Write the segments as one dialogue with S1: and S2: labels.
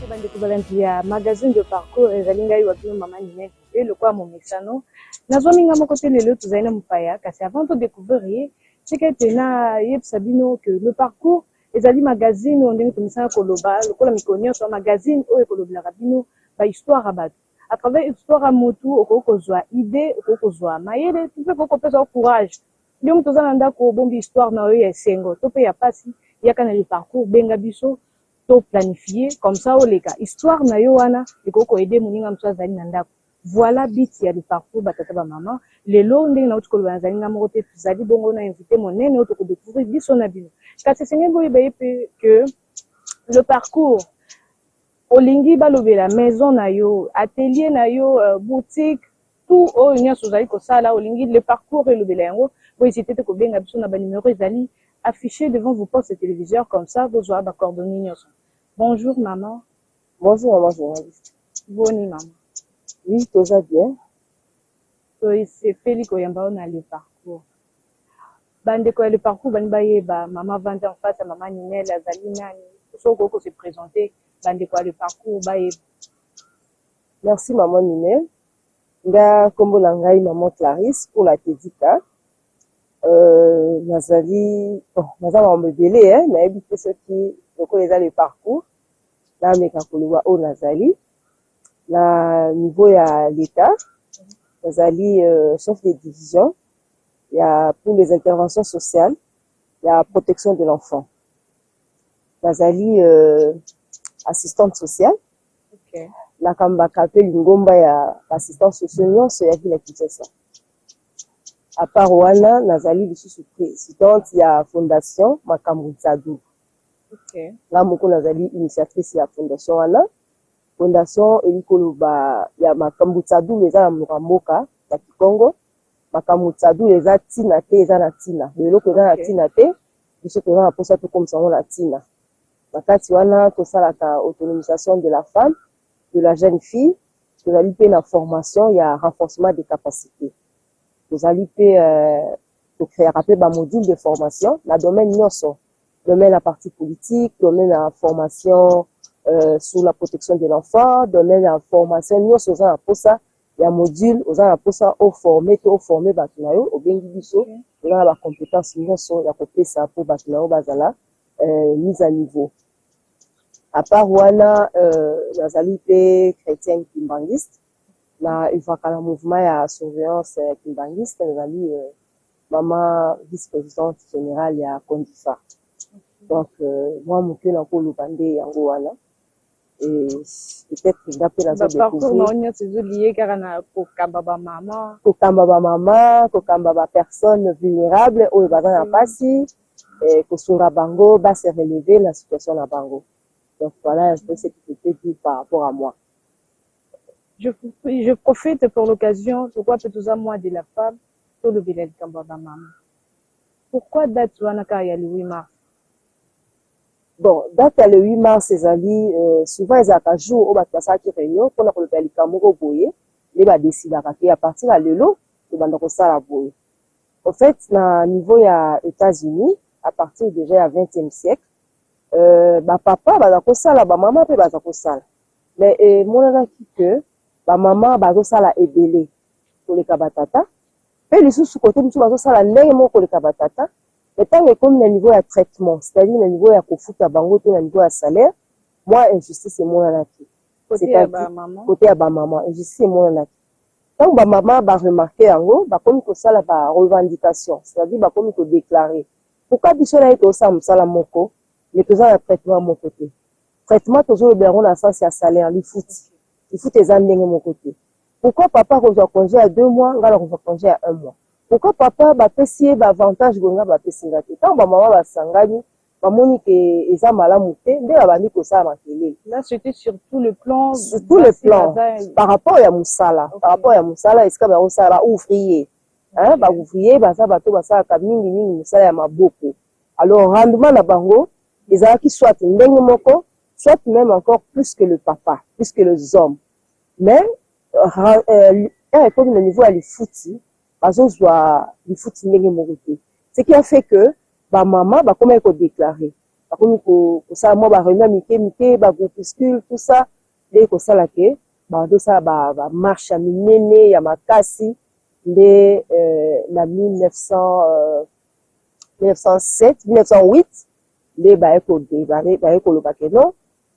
S1: bandeko balandi ya magazine de parcours ezali ngai wapino mama Ninel pe lokwa momesano nazwa minga moko te lelo tozali na mopaya kasi avant de découvrir sika ete na yebisa bino que le parcours ezali magazine oyo ndenge tomisana koloba lokola mikolo nyonso magazine oyo ekolobelaka bino bahistoire ya bato à travers histoire ya motu okoki kozwa idée okoki kozwa mayele mpe okoki kopesa courage ndenge toza na ndako obombi histoire na oyo ya esengo to mpe ya pasi yaka na le parcours benga biso to planifier comme ça oleka histoire na yo wana ekoki koyede moninga mosu azali na ndako voilà biti ya le parcours batata bamama lelo ndenge nauti koloba nazali nga moko te tozali bongo na invité monene oyo tokodécouvrir biso na bino kasi esengeli boyeba ye mpe que le parcours olingi balobela maison na yo atelier na yo boutique tout oyo nyonso ozali kosala olingi le parcours elobela yango boyesite te kobenga biso na banimero ezali affiché devant vos postes téléviseurs comme ça vous aurez coordonnées nyonso. Bonjour maman.
S2: Bonjour maman journaliste.
S1: Boni maman.
S2: Oui, tout va bien.
S1: C'est Félix Oyamba on a le parcours. Bande quoi le parcours bani bayeba maman vendre en face à maman Ninel azali nani. So koko se présenter bande quoi le parcours bayeba.
S2: Merci maman Ninel. Nga kombo la ngai maman Clarisse pour la Tédika. Nazali en mebele na ebite ce qui lokola le parcours na meka koloba o nazali na niveau ya l'état nazali chef de division pour les interventions sociales la protection de l'enfant nazali assistante sociale.
S1: OK.
S2: La kambaka pe lingomba ya assistance sociale nyonso ya ville Kinshasa. À part wana nazali lisusu présidente ya fondation Makambo Tzadu.
S1: OK.
S2: La moko nazali initiatrice ya fondation wana. Fondation elikoloba ya Makambo Tzadu eza na mboka ya Kikongo. Makambo Tzadu eza tina te eza na tina. Beloko eza na tina te biso toza na posa to comme ça on la tina. Makati wana tosalaka autonomisation de la femme, de la jeune fille, tozali pe na formation ya renforcement des capacités. Nous allons créer un module de formation dans le domaine nyonso, domaine la partie politique, domaine la formation sur la protection de l'enfant, domaine la formation nyonso aux gens pour ça, il y a module aux gens pour ça au former batunayo au bengi biso, il y a la compétence nyonso ya côté ça pour batunayo bazala mise à niveau. À part wana nazali pe chrétien kimbanguiste. Na ivaka mouvement ya surveillance kimbanguiste nazali maman vice-présidente générale ya Kondifa. Donc moi moke na koloba nde yango wana et peut-être ndape nazo découvrir
S1: parcours na onyo c'est lié car na kokamba ba
S2: mama kokamba ba personnes vulnérables oyo baza na pasi kosunga bango ba se relever la situation na bango. Donc voilà un peu ce que je peux dire par rapport à moi.
S1: Je profite pour l'occasion, pourquoi peut-être moi de la femme, tout le village de maman. Pourquoi date il y a le 8 mars?
S2: Bon, date le 8 mars, souvent ils ont un jour où ils ont réunion pour le faire le boye, ils ont décidé à partir de l'élo, ils ont fait la boye. En fait, au niveau des États-Unis, à partir déjà du 20e siècle, papa, ils ont fait ça, maman, ils ont fait ça. Mais mon avis que ba maman bazosala ebele koleka batata pe lisusu kote biso bazosala ndenge moko koleka batata mais tant que comme na niveau ya traitement c'est-à-dire na niveau ya kofuta bango to na niveau ya salaire moi injustice emonanaki
S1: côté ya ba maman
S2: côté ya ba maman injustice emonanaki tant ba maman ba remarquer yango ba komi kosala ba revendication c'est-à-dire ba komi ko déclarer pourquoi biso na ito sa musala moko mais toza na traitement moko te traitement toujours le beron na sens ya salaire li futi il faut tes amener mon côté. Pourquoi papa reçoit congé à 2 mois, va reçoit congé à 1 mois? Pourquoi papa va payer avantage gonga va payer ngati? Quand maman va sangani, maman que eza malamu te, nde ba bani ko sa makele.
S1: Là c'était sur tout le plan,
S2: par rapport à musala, par rapport à musala, est-ce que ba osala ouvrier? Hein, ba ouvrier baza bato basala ka mingi musala ya maboko. Alors rendement na bango, ezala ki soit ndenge moko soit même encore plus que le papa, plus que les hommes. Mais, comme le niveau à l'ifouti, ce qui a fait que, maman, comment il faut déclarer. comme ça moi ba réunion mike ba groupuscule tout ça dès que ça là que ba tout ça ba marche à minene ya makasi de la 1907 1908 les ba ko le baké non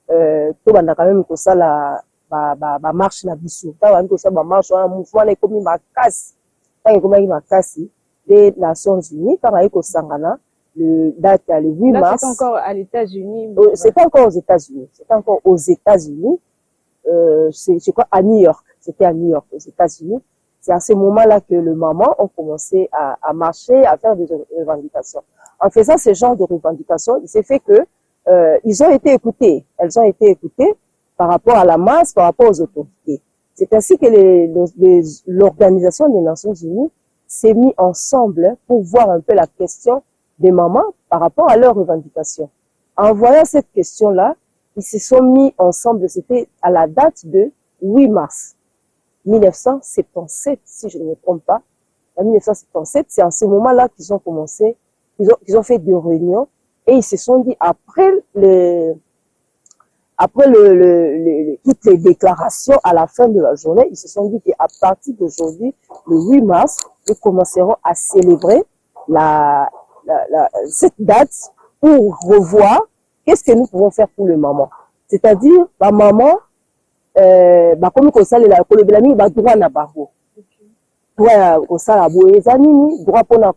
S2: to banda quand même que ça la ba marche na biso ta ba ko ça ba marche un mouvement na comme makasi ta comme makasi des Nations Unies ta ba ko sangana le date le 8
S1: là,
S2: mars.
S1: C'est encore à l'États-Unis.
S2: C'est encore aux États-Unis. C'est encore aux États-Unis. C'est quoi à New York. C'était à New York, aux États-Unis. C'est à ce moment-là que le maman ont commencé à marcher, à faire des revendications. En faisant ce genre de revendications, il s'est fait que ils ont été écoutés. Elles ont été écoutées par rapport à la masse, par rapport aux autorités. C'est ainsi que l'Organisation des Nations Unies s'est mis ensemble pour voir un peu la question des mamans par rapport à leurs revendications. En voyant cette question-là, ils se sont mis ensemble, c'était à la date de 8 mars 1977, si je ne me trompe pas. En 1977, c'est en ce moment-là qu'ils ont commencé, ils ont fait des réunions et ils se sont dit, après toutes les déclarations à la fin de la journée, ils se sont dit qu'à partir d'aujourd'hui, le 8 mars, nous commencerons à célébrer cette date pour revoir qu'est-ce que nous pouvons faire pour le maman. C'est-à-dire, la maman, comme on sait, la colobelami, droit na barreau. Droit au salabo, les animes, droit pour la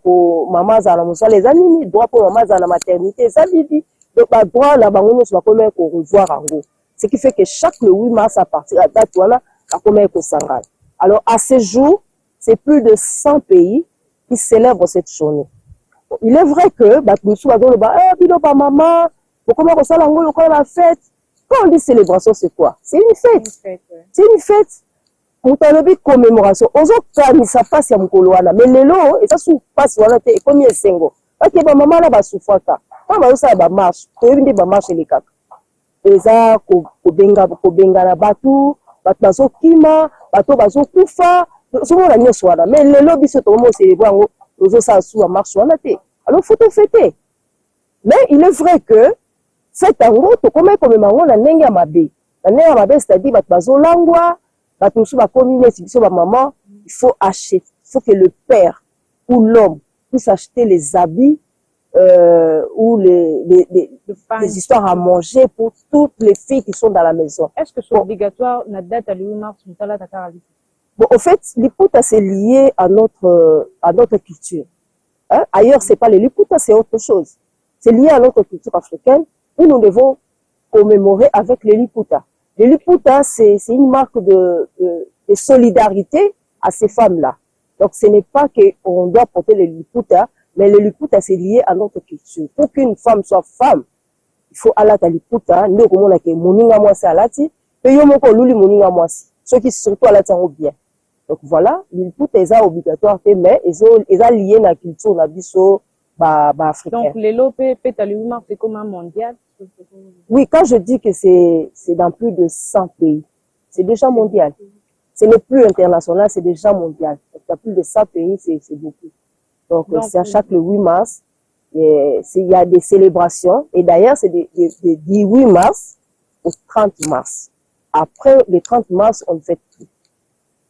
S2: maman, za la moussa, les animes, droit pour maman, za la maternité, ça dit. Donc, droit la barreau, nous va comme qu'on revoir en gros. Ce qui fait que chaque le 8 mars, à partir de la date, voilà, la comme qu'on s'engage. Alors, à ce jour, c'est plus de 100 pays qui célèbrent cette journée. Il est vrai que maman, comment on la fête. Quand on dit célébration, c'est quoi? C'est une fête. C'est une fête. On t'a dit commémoration. Aux autres, ça passe à Mkoloana. Mais les lots, et ça se passe, voilà, et comme il est single. Parce que maman là, va souffrir. Quand ça va marche, tu veux dire, marche les cas. Et ça, kobenga na batu, bazo kima, bazo kufa, souvent la nuit soir. Mais les lots, biso tout le monde célèbre. Alors, il faut te fêter. Mais il est vrai que cette ango, tu comme la nenga mabe. La nenga mabe, c'est-à-dire, maman, il faut acheter, il faut que le père ou l'homme puisse acheter les habits ou les histoires à manger pour toutes les filles qui sont dans la maison.
S1: Est-ce que c'est obligatoire la date à 8 mars?
S2: Bon, en fait, l'Iputa, c'est lié à notre culture. Hein? Ailleurs, c'est pas les Liputa, c'est autre chose. C'est lié à notre culture africaine où nous devons commémorer avec les Liputa. Les Liputa, c'est une marque de solidarité à ces femmes-là. Donc, ce n'est pas qu'on doit porter les Liputa, mais les Liputa, c'est lié à notre culture. Pour qu'une femme soit femme, il faut aller à Liputa, nous, comme on a que moninga mwasi alati, et yo moko luli moninga mwasi. Ceux qui surtout alati en bien. Donc voilà, l'Iputa est obligatoire, mais ils sont liés à la culture, la biso, africaine.
S1: Donc, les lots pétalumas, c'est comme un mondial?
S2: Oui, quand je dis que c'est dans plus de 100 pays, c'est déjà mondial. Ce n'est plus international, c'est déjà mondial. Donc, il y a plus de 100 pays, c'est beaucoup. Donc c'est à chaque le 8 mars, il y a des célébrations. Et d'ailleurs, c'est du 8 mars au 30 mars. Après le 30 mars, on ne fait plus.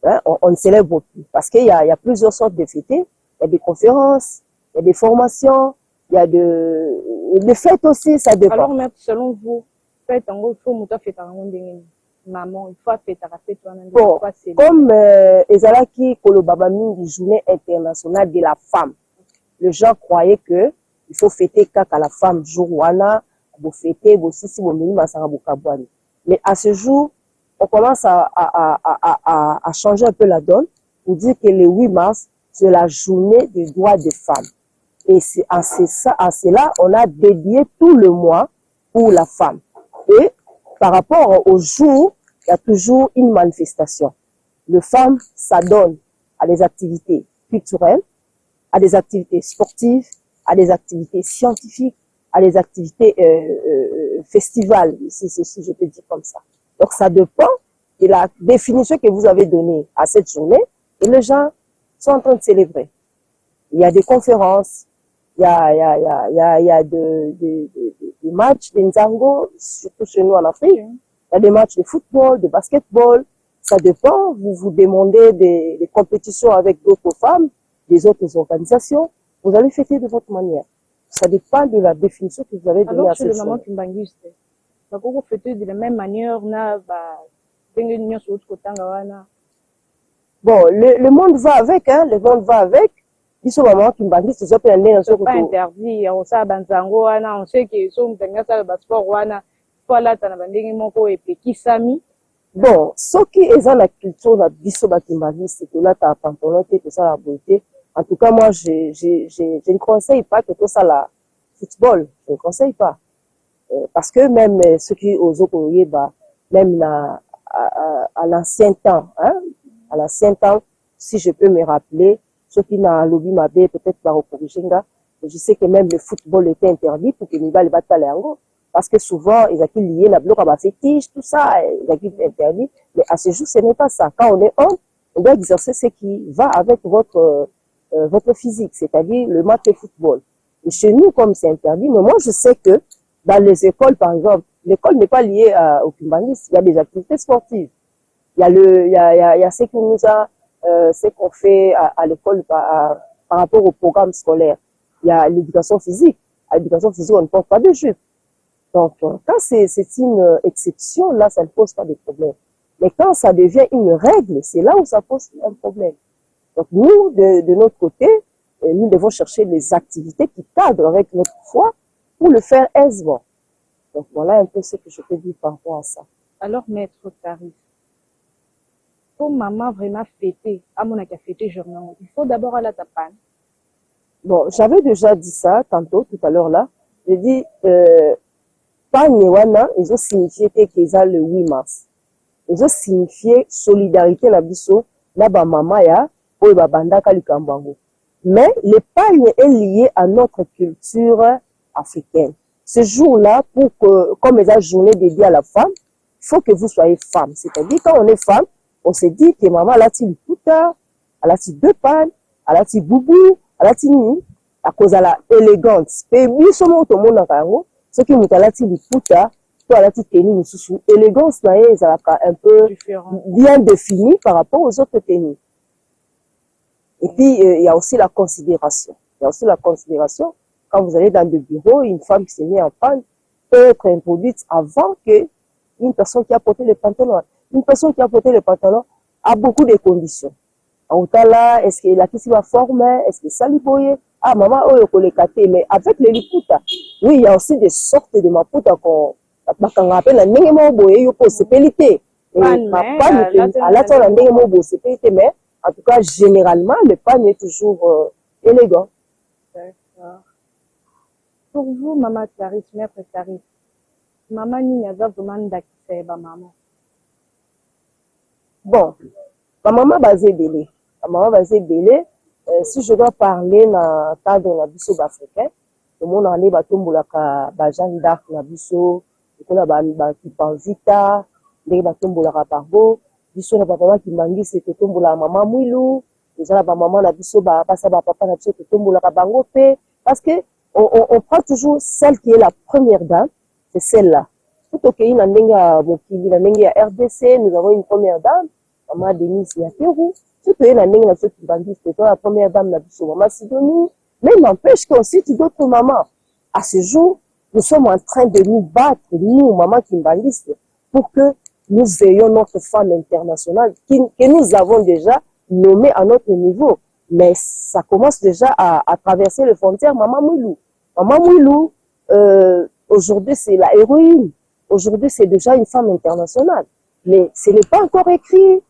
S2: Hein, on ne célèbre plus. Parce qu'il y a plusieurs sortes de fêtes. Il y a des conférences, il y a des formations, il y a des fêtes aussi, ça dépend.
S1: Alors, maître, selon vous, faites en gros, il faut faire maman, il faut faire
S2: bon, comme Ezalaki Kolobabami du journée internationale de la femme, les gens croyaient que il faut fêter kaka la femme jour wana, vous fêter aussi si vous menez masanga bokabwani. Mais à ce jour, on commence à changer un peu la donne pour dire que le 8 mars, c'est la journée des droits des femmes. Et c'est à cela, on a dédié tout le mois pour la femme. Et par rapport au jour, il y a toujours une manifestation. Les femmes s'adonnent à des activités culturelles, à des activités sportives, à des activités scientifiques, à des activités festivals, si je peux dire comme ça. Donc ça dépend de la définition que vous avez donnée à cette journée et les gens sont en train de célébrer. Il y a des conférences, Il y a des matchs de Nzango, surtout chez nous en Afrique. Il y a des matchs de football, de basketball. Ça dépend. Vous vous demandez des compétitions avec d'autres femmes, des autres organisations. Vous allez fêter de votre manière. Ça dépend de la définition que vous avez donnée à cette chose.
S1: Alors, chez le maman Kimbanguiste, vous fêtez de la même manière,
S2: bon, le monde va avec, hein. Le monde va avec. Ils sont maman Kimbanguiste, ils ont pris un
S1: c'est pas interdit. On sait banzango, on sait qu'ils sont dans le sport, voilà, t'as bandé moko et peki sami.
S2: Bon, ce qui est dans la culture de biso Kimbanguiste, c'est que là, t'as pantalon, tout ça, la beauté. En tout cas, moi, je ne conseille pas que tout ça, la football, je ne conseille pas. Parce que même ceux qui osent courir, même à l'ancien temps, hein, à l'ancien temps, si je peux me rappeler, ceux qui n'ont lobby ma bé, peut-être par Okorichenga, je sais que même le football était interdit pour que Nibal batte pas l'ango. Parce que souvent, ils ont lié la bloc à ma fétiche, tout ça, ils ont interdit. Mais à ce jour, ce n'est pas ça. Quand on est homme, on doit exercer ce qui va avec votre physique, c'est-à-dire le match de football. Et chez nous, comme c'est interdit, mais moi, je sais que dans les écoles, par exemple, l'école n'est pas liée au Kimbanguiste, il y a des activités sportives. Il y a ce qui nous a, ce qu'on fait à l'école par rapport au programme scolaire. Il y a l'éducation physique. À l'éducation physique, on ne porte pas de jupe. Donc, quand c'est une exception, là, ça ne pose pas de problème. Mais quand ça devient une règle, c'est là où ça pose un problème. Donc, nous, de notre côté, nous devons chercher les activités qui cadrent avec notre foi pour le faire aisément. Donc, voilà un peu ce que je peux dire par rapport à ça.
S1: Alors, maître Taris, pour maman vraiment fêter, à mon avis, fêter journée, il faut d'abord aller à ta panne.
S2: Bon, j'avais déjà dit ça tantôt, tout à l'heure là. J'ai dit, Pagnewana, ils ont signifié qu'ils ont le 8 mars. Ils ont signifié solidarité la biso, là ba mama ya, ou ba bandaka likambango. Mais l'épargne est lié à notre culture africaine. Ce jour-là, comme les journée dédiée à la femme, il faut que vous soyez femme. C'est-à-dire, quand on est femme, on se dit que maman, elle a-t-il puta, elle a-t-il deux pannes, elle a-t-il boubou, elle a-t-il ni, à cause de la élégante. Et bien, ce moment, tout le monde a carrément, ce qui nous a-t-il puta, toi, elle a-t-il tenue, élégance, ça un peu bien définie par rapport aux autres tenues. Et puis, il y a aussi la considération. Il y a aussi la considération. Quand vous allez dans le bureau, une femme qui s'est mise en panne peut être introduite avant qu'une personne qui a porté le pantalon. Une personne qui a porté le pantalon a beaucoup de conditions. En tout là, est-ce que la question va former? Est-ce que ça lui boye? Ah, maman, oh, il mais avec les liputa. Oui, il y a aussi des sortes de maputa qu'on appelle la nengemoboye, il faut se péliter. Mais en tout cas, généralement, le pan est toujours élégant.
S1: D'accord. Pour vous, maman Taris, maître Taris, maman n'y a vraiment d'accepter, maman.
S2: Bon, ma maman basée belé. Ma maman basée belé. Si je dois parler dans le cadre de la biso africain, le monde en est batombolaka bajan d'arc na biso, le ba qui panzita, les batombolaka parbo. Biso na papa qui mangi c'est que tombola maman mouilou, déjà la maman na biso ba passa ba papa na biso que tombola bango pe, parce que on prend toujours celle qui est la première dame, c'est celle-là. Tout au pays na ndenge mokili na ndenge ya RDC, nous avons une première dame, maman Denise Nyakeru. Tout au na ndenge na biso qui mangi c'est la première dame na biso maman Sidonie, mais n'empêche qu'on cite d'autres mamans. À ce jour, nous sommes en train de nous battre, nous maman Kimbanguiste, pour que nous ayons notre femme internationale que nous avons déjà nommée à notre niveau. Mais ça commence déjà à traverser les frontières. Maman Mouilou. Maman Mouilou, aujourd'hui, c'est la héroïne. Aujourd'hui, c'est déjà une femme internationale. Mais ce n'est pas encore écrit.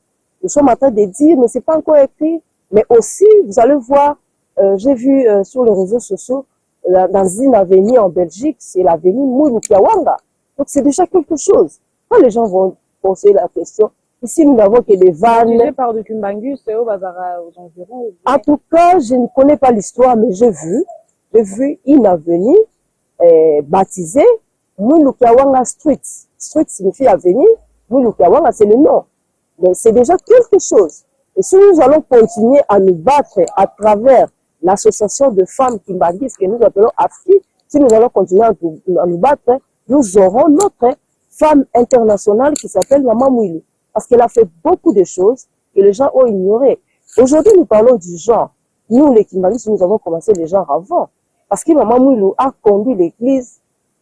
S2: Nous sommes en train de dire, mais ce n'est pas encore écrit. Mais aussi, vous allez voir, j'ai vu sur les réseaux sociaux, dans une avenue en Belgique, c'est l'avenue Moulou Kiawanga. Donc, c'est déjà quelque chose. Quand les gens vont poser la question, ici, nous n'avons que des vannes.
S1: Par de Kimbangus, c'est aux environs.
S2: En tout cas, je ne connais pas l'histoire, mais j'ai vu une avenue baptisée Moulou Kiawanga Street. Street signifie avenue, Moulou Kiawanga, c'est le nom. Mais c'est déjà quelque chose. Et si nous allons continuer à nous battre à travers l'association de femmes kimbanguistes que nous appelons AFKI, si nous allons continuer à nous battre, nous aurons notre femme internationale qui s'appelle Maman Mouilou. Parce qu'elle a fait beaucoup de choses que les gens ont ignorées. Aujourd'hui, nous parlons du genre. Nous, les kimbanguistes, nous avons commencé le genre avant. Parce que Maman Mouilou a conduit l'église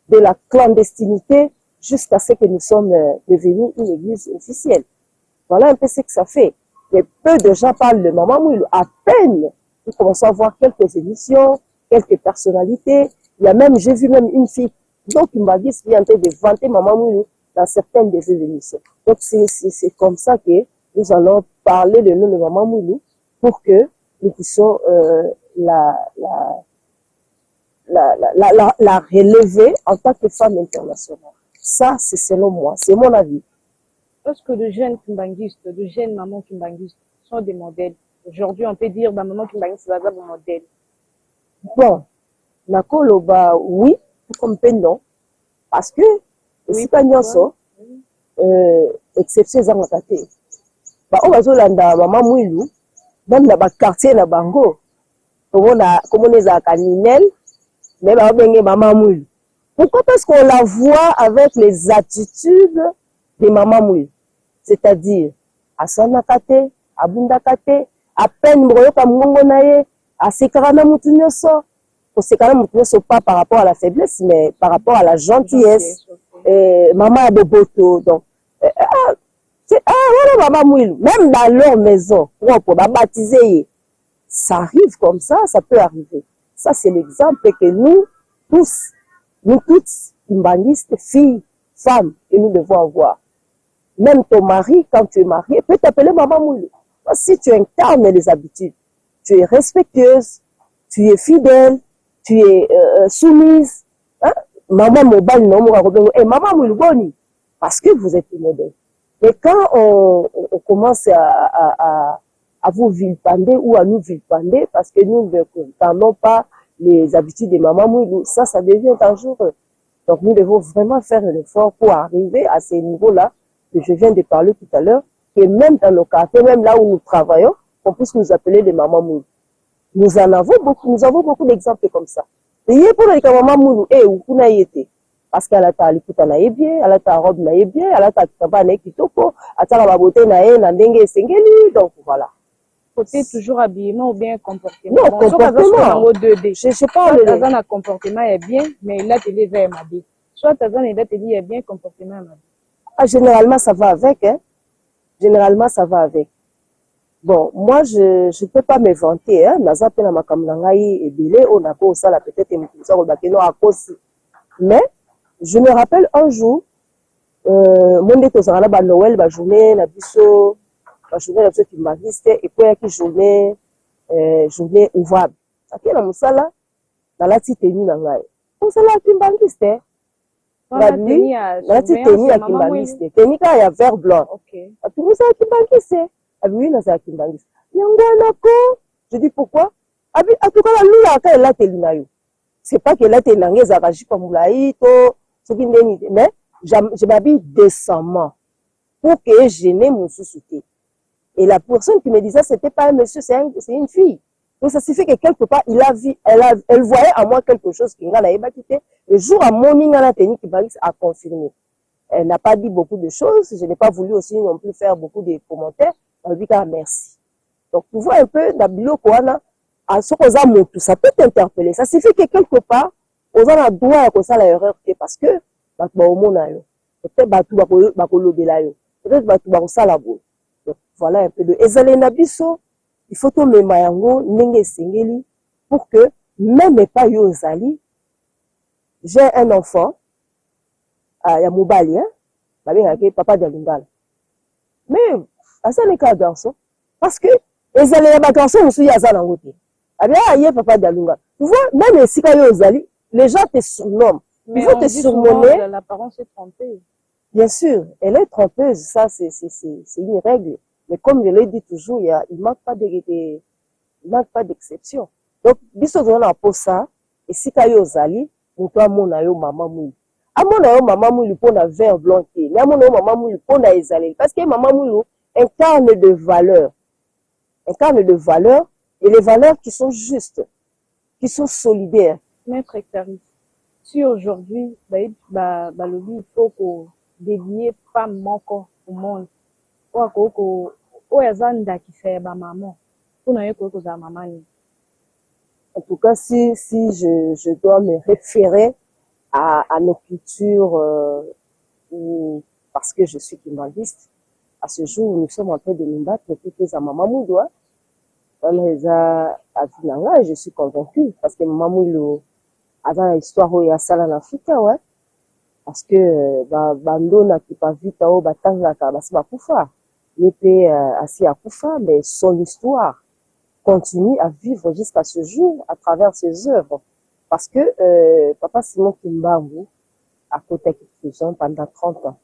S2: de la clandestinité jusqu'à ce que nous sommes devenus une église officielle. Voilà un peu ce que ça fait. Mais peu de gens parlent de Maman Mouilou. À peine, nous commençons à voir quelques émissions, quelques personnalités. Il y a même, j'ai vu même une fille, donc il m'a dit qui est en train de vanter Maman Mouilou dans certaines de ces émissions. Donc c'est comme ça que nous allons parler le nom de Maman Mouilou pour que nous puissions la relever en tant que femme internationale. Ça, c'est selon moi, c'est mon avis.
S1: Est-ce que de jeunes kimbanguistes, de jeunes mamans kimbanguistes sont des modèles? Aujourd'hui, on peut dire, bah, maman kimbanguiste, c'est un modèle.
S2: Bon, nakoloba, oui, comme peu non. Parce que, si pas nyonso, exception ezanga te. Ba o bazolanda Maman Mouilou, même dans ba quartier na bango, comme on est à Caninel, mais ba benge Maman Mouilou. Pourquoi? Parce qu'on la voit avec les attitudes de Maman Mouilou. C'est-à-dire, asanakate, abundakate, à peine mroyoka mongo naye, asekarana mutu nyonso. Asekarana mutu nyonso pas par rapport à la faiblesse, mais par rapport à la gentillesse. Maman a de boto. Donc, voilà Maman Mouilou. Même dans leur maison, propre, baptisé, ça arrive comme ça peut arriver. Ça, c'est l'exemple que nous toutes, kimbanguistes, filles, femmes, que nous devons avoir. Même ton mari, quand tu es marié, peut t'appeler Maman Mouilou. Si tu incarnes les habitudes, tu es respectueuse, tu es fidèle, tu es soumise. Hein? Maman Mobile, non, Maman Mouilou Boni, parce que vous êtes le modèle. Mais quand on commence à vous vilipender ou à nous vilipender, parce que nous ne comprenons pas les habitudes de Maman Mouilou, ça devient dangereux. Donc nous devons vraiment faire un effort pour arriver à ces niveaux-là que je viens de parler tout à l'heure, que même dans nos quartiers, même là où nous travaillons, on puisse nous appeler des Maman Mouilou. Nous avons beaucoup d'exemples comme ça. Et pour les Maman Mouilou, où n'a été? Parce qu'elle a ta likuta na bien, elle a ta robe na bien, elle a ta kitamba na kitoko, elle a ta beauté na ndenge sengeli, donc voilà.
S1: Côté toujours habillement ou bien comportement?
S2: Non, comportement.
S1: Je parle de un comportement est bien, mais il a télé vers ma vie. Soit Tazan il a télé est bien, comportement est ma vie.
S2: Ah, généralement, ça va avec, hein. Généralement, ça va avec. Bon, moi, je peux pas me vanter, hein. Naza pe na makamlangai et bilé, on a pas ça, là, peut-être, à cause. Mais, je me rappelle un jour, mon déto ça ba Noël, ba journée, na biso, kimbanguiste, et puis, il y a journée ouvrable. Aki na musala, na lati tenu na ngai. Musala kimbanguiste, hein. La nuit, la tenue à kimbanguiste. Tenue quand il y a vert blanc.
S1: Ok.
S2: Et puis vous savez kimbanguiste. Ah oui, là c'est kimbanguiste. Je dis pourquoi? Ah oui, en tout cas, la lula quand elle a tenue na yo. C'est pas qu'elle a tenue na ngai zaraji comme moulaï to, ce qui n'est mais je m'habille décemment pour que je n'ai mon sous-souté. Et la personne qui me disait c'était pas un monsieur, c'est une fille. Donc ça signifie que quelque part elle voyait à moi quelque chose qui n'a pas quitté. Le jour à morning à la tenue qui a confirmé. Elle n'a pas dit beaucoup de choses. Je n'ai pas voulu aussi non plus faire beaucoup de commentaires. Elle dit merci. Donc tu vois un peu la bilo koana à ce qu'on a monté, ça peut t'interpeller. Ça signifie que quelque part on a le droit à ça l'erreur parce que peut-être voilà un peu de ezalena biso. Il faut que mes mayango nenge sengeli pour que même pas yo zali. J'ai un enfant, il y a Moubali, hein, papa de Lingala. Mais, ça n'est qu'un garçon. Parce que, les allées à garçon, aussi, il y a ça dans le côté. Il y a papa de Lingala. Tu vois, même si yo zali, les gens te surnomment.
S1: Mais
S2: il faut te surnommer.
S1: L'apparence est trompeuse.
S2: Bien sûr, elle est trompeuse, ça, c'est une règle. Mais comme je l'ai dit toujours, il manque pas d'exception. Donc, biso on a pour ça, et si kayo zali, muto amona yo Maman Mouilou. Amona yo Maman Mouilou pour na vert blanc, mais amona yo Maman Mouilou pour na ezali. Parce que Maman Mouilou incarne de valeur. Incarne de valeur et les valeurs qui sont justes, qui sont solidaires.
S1: Maître Clarisse, si aujourd'hui, balobi, il faut qu'on dédie femme moko au monde, ou yazanda qui fait maman, pour n'aller que za maman.
S2: En tout cas, si je dois me référer à nos cultures, parce que je suis kimbanguiste, à ce jour, nous sommes en train de nous battre pour que za maman moudoua. Je suis convaincue, parce que maman moudoua, avant l'histoire où il y a ça en Afrique, ouais. Parce que, bando na qui pas vu tao, batanga ka basi bakufa. Yépé, assis à kufa, mais son histoire continue à vivre jusqu'à ce jour à travers ses œuvres. Parce que, Papa Simon Kimbangu a côté prison pendant 30 ans.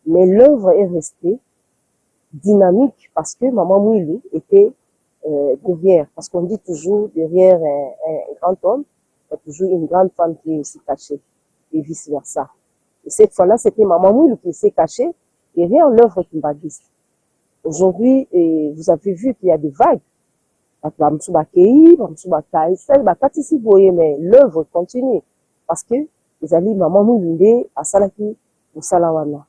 S2: Mais l'œuvre est restée dynamique parce que Maman Mouili était derrière. Parce qu'on dit toujours, derrière un grand homme, il y a toujours une grande femme qui est aussi cachée. Et vice versa. Et cette fois-là, c'était Maman Mouili qui s'est cachée derrière l'œuvre kimbanguiste. Aujourd'hui, vous avez vu qu'il y a des vagues. Mais l'œuvre continue. Parce que les alliés Maman Mouili à Salaki ou Salawana.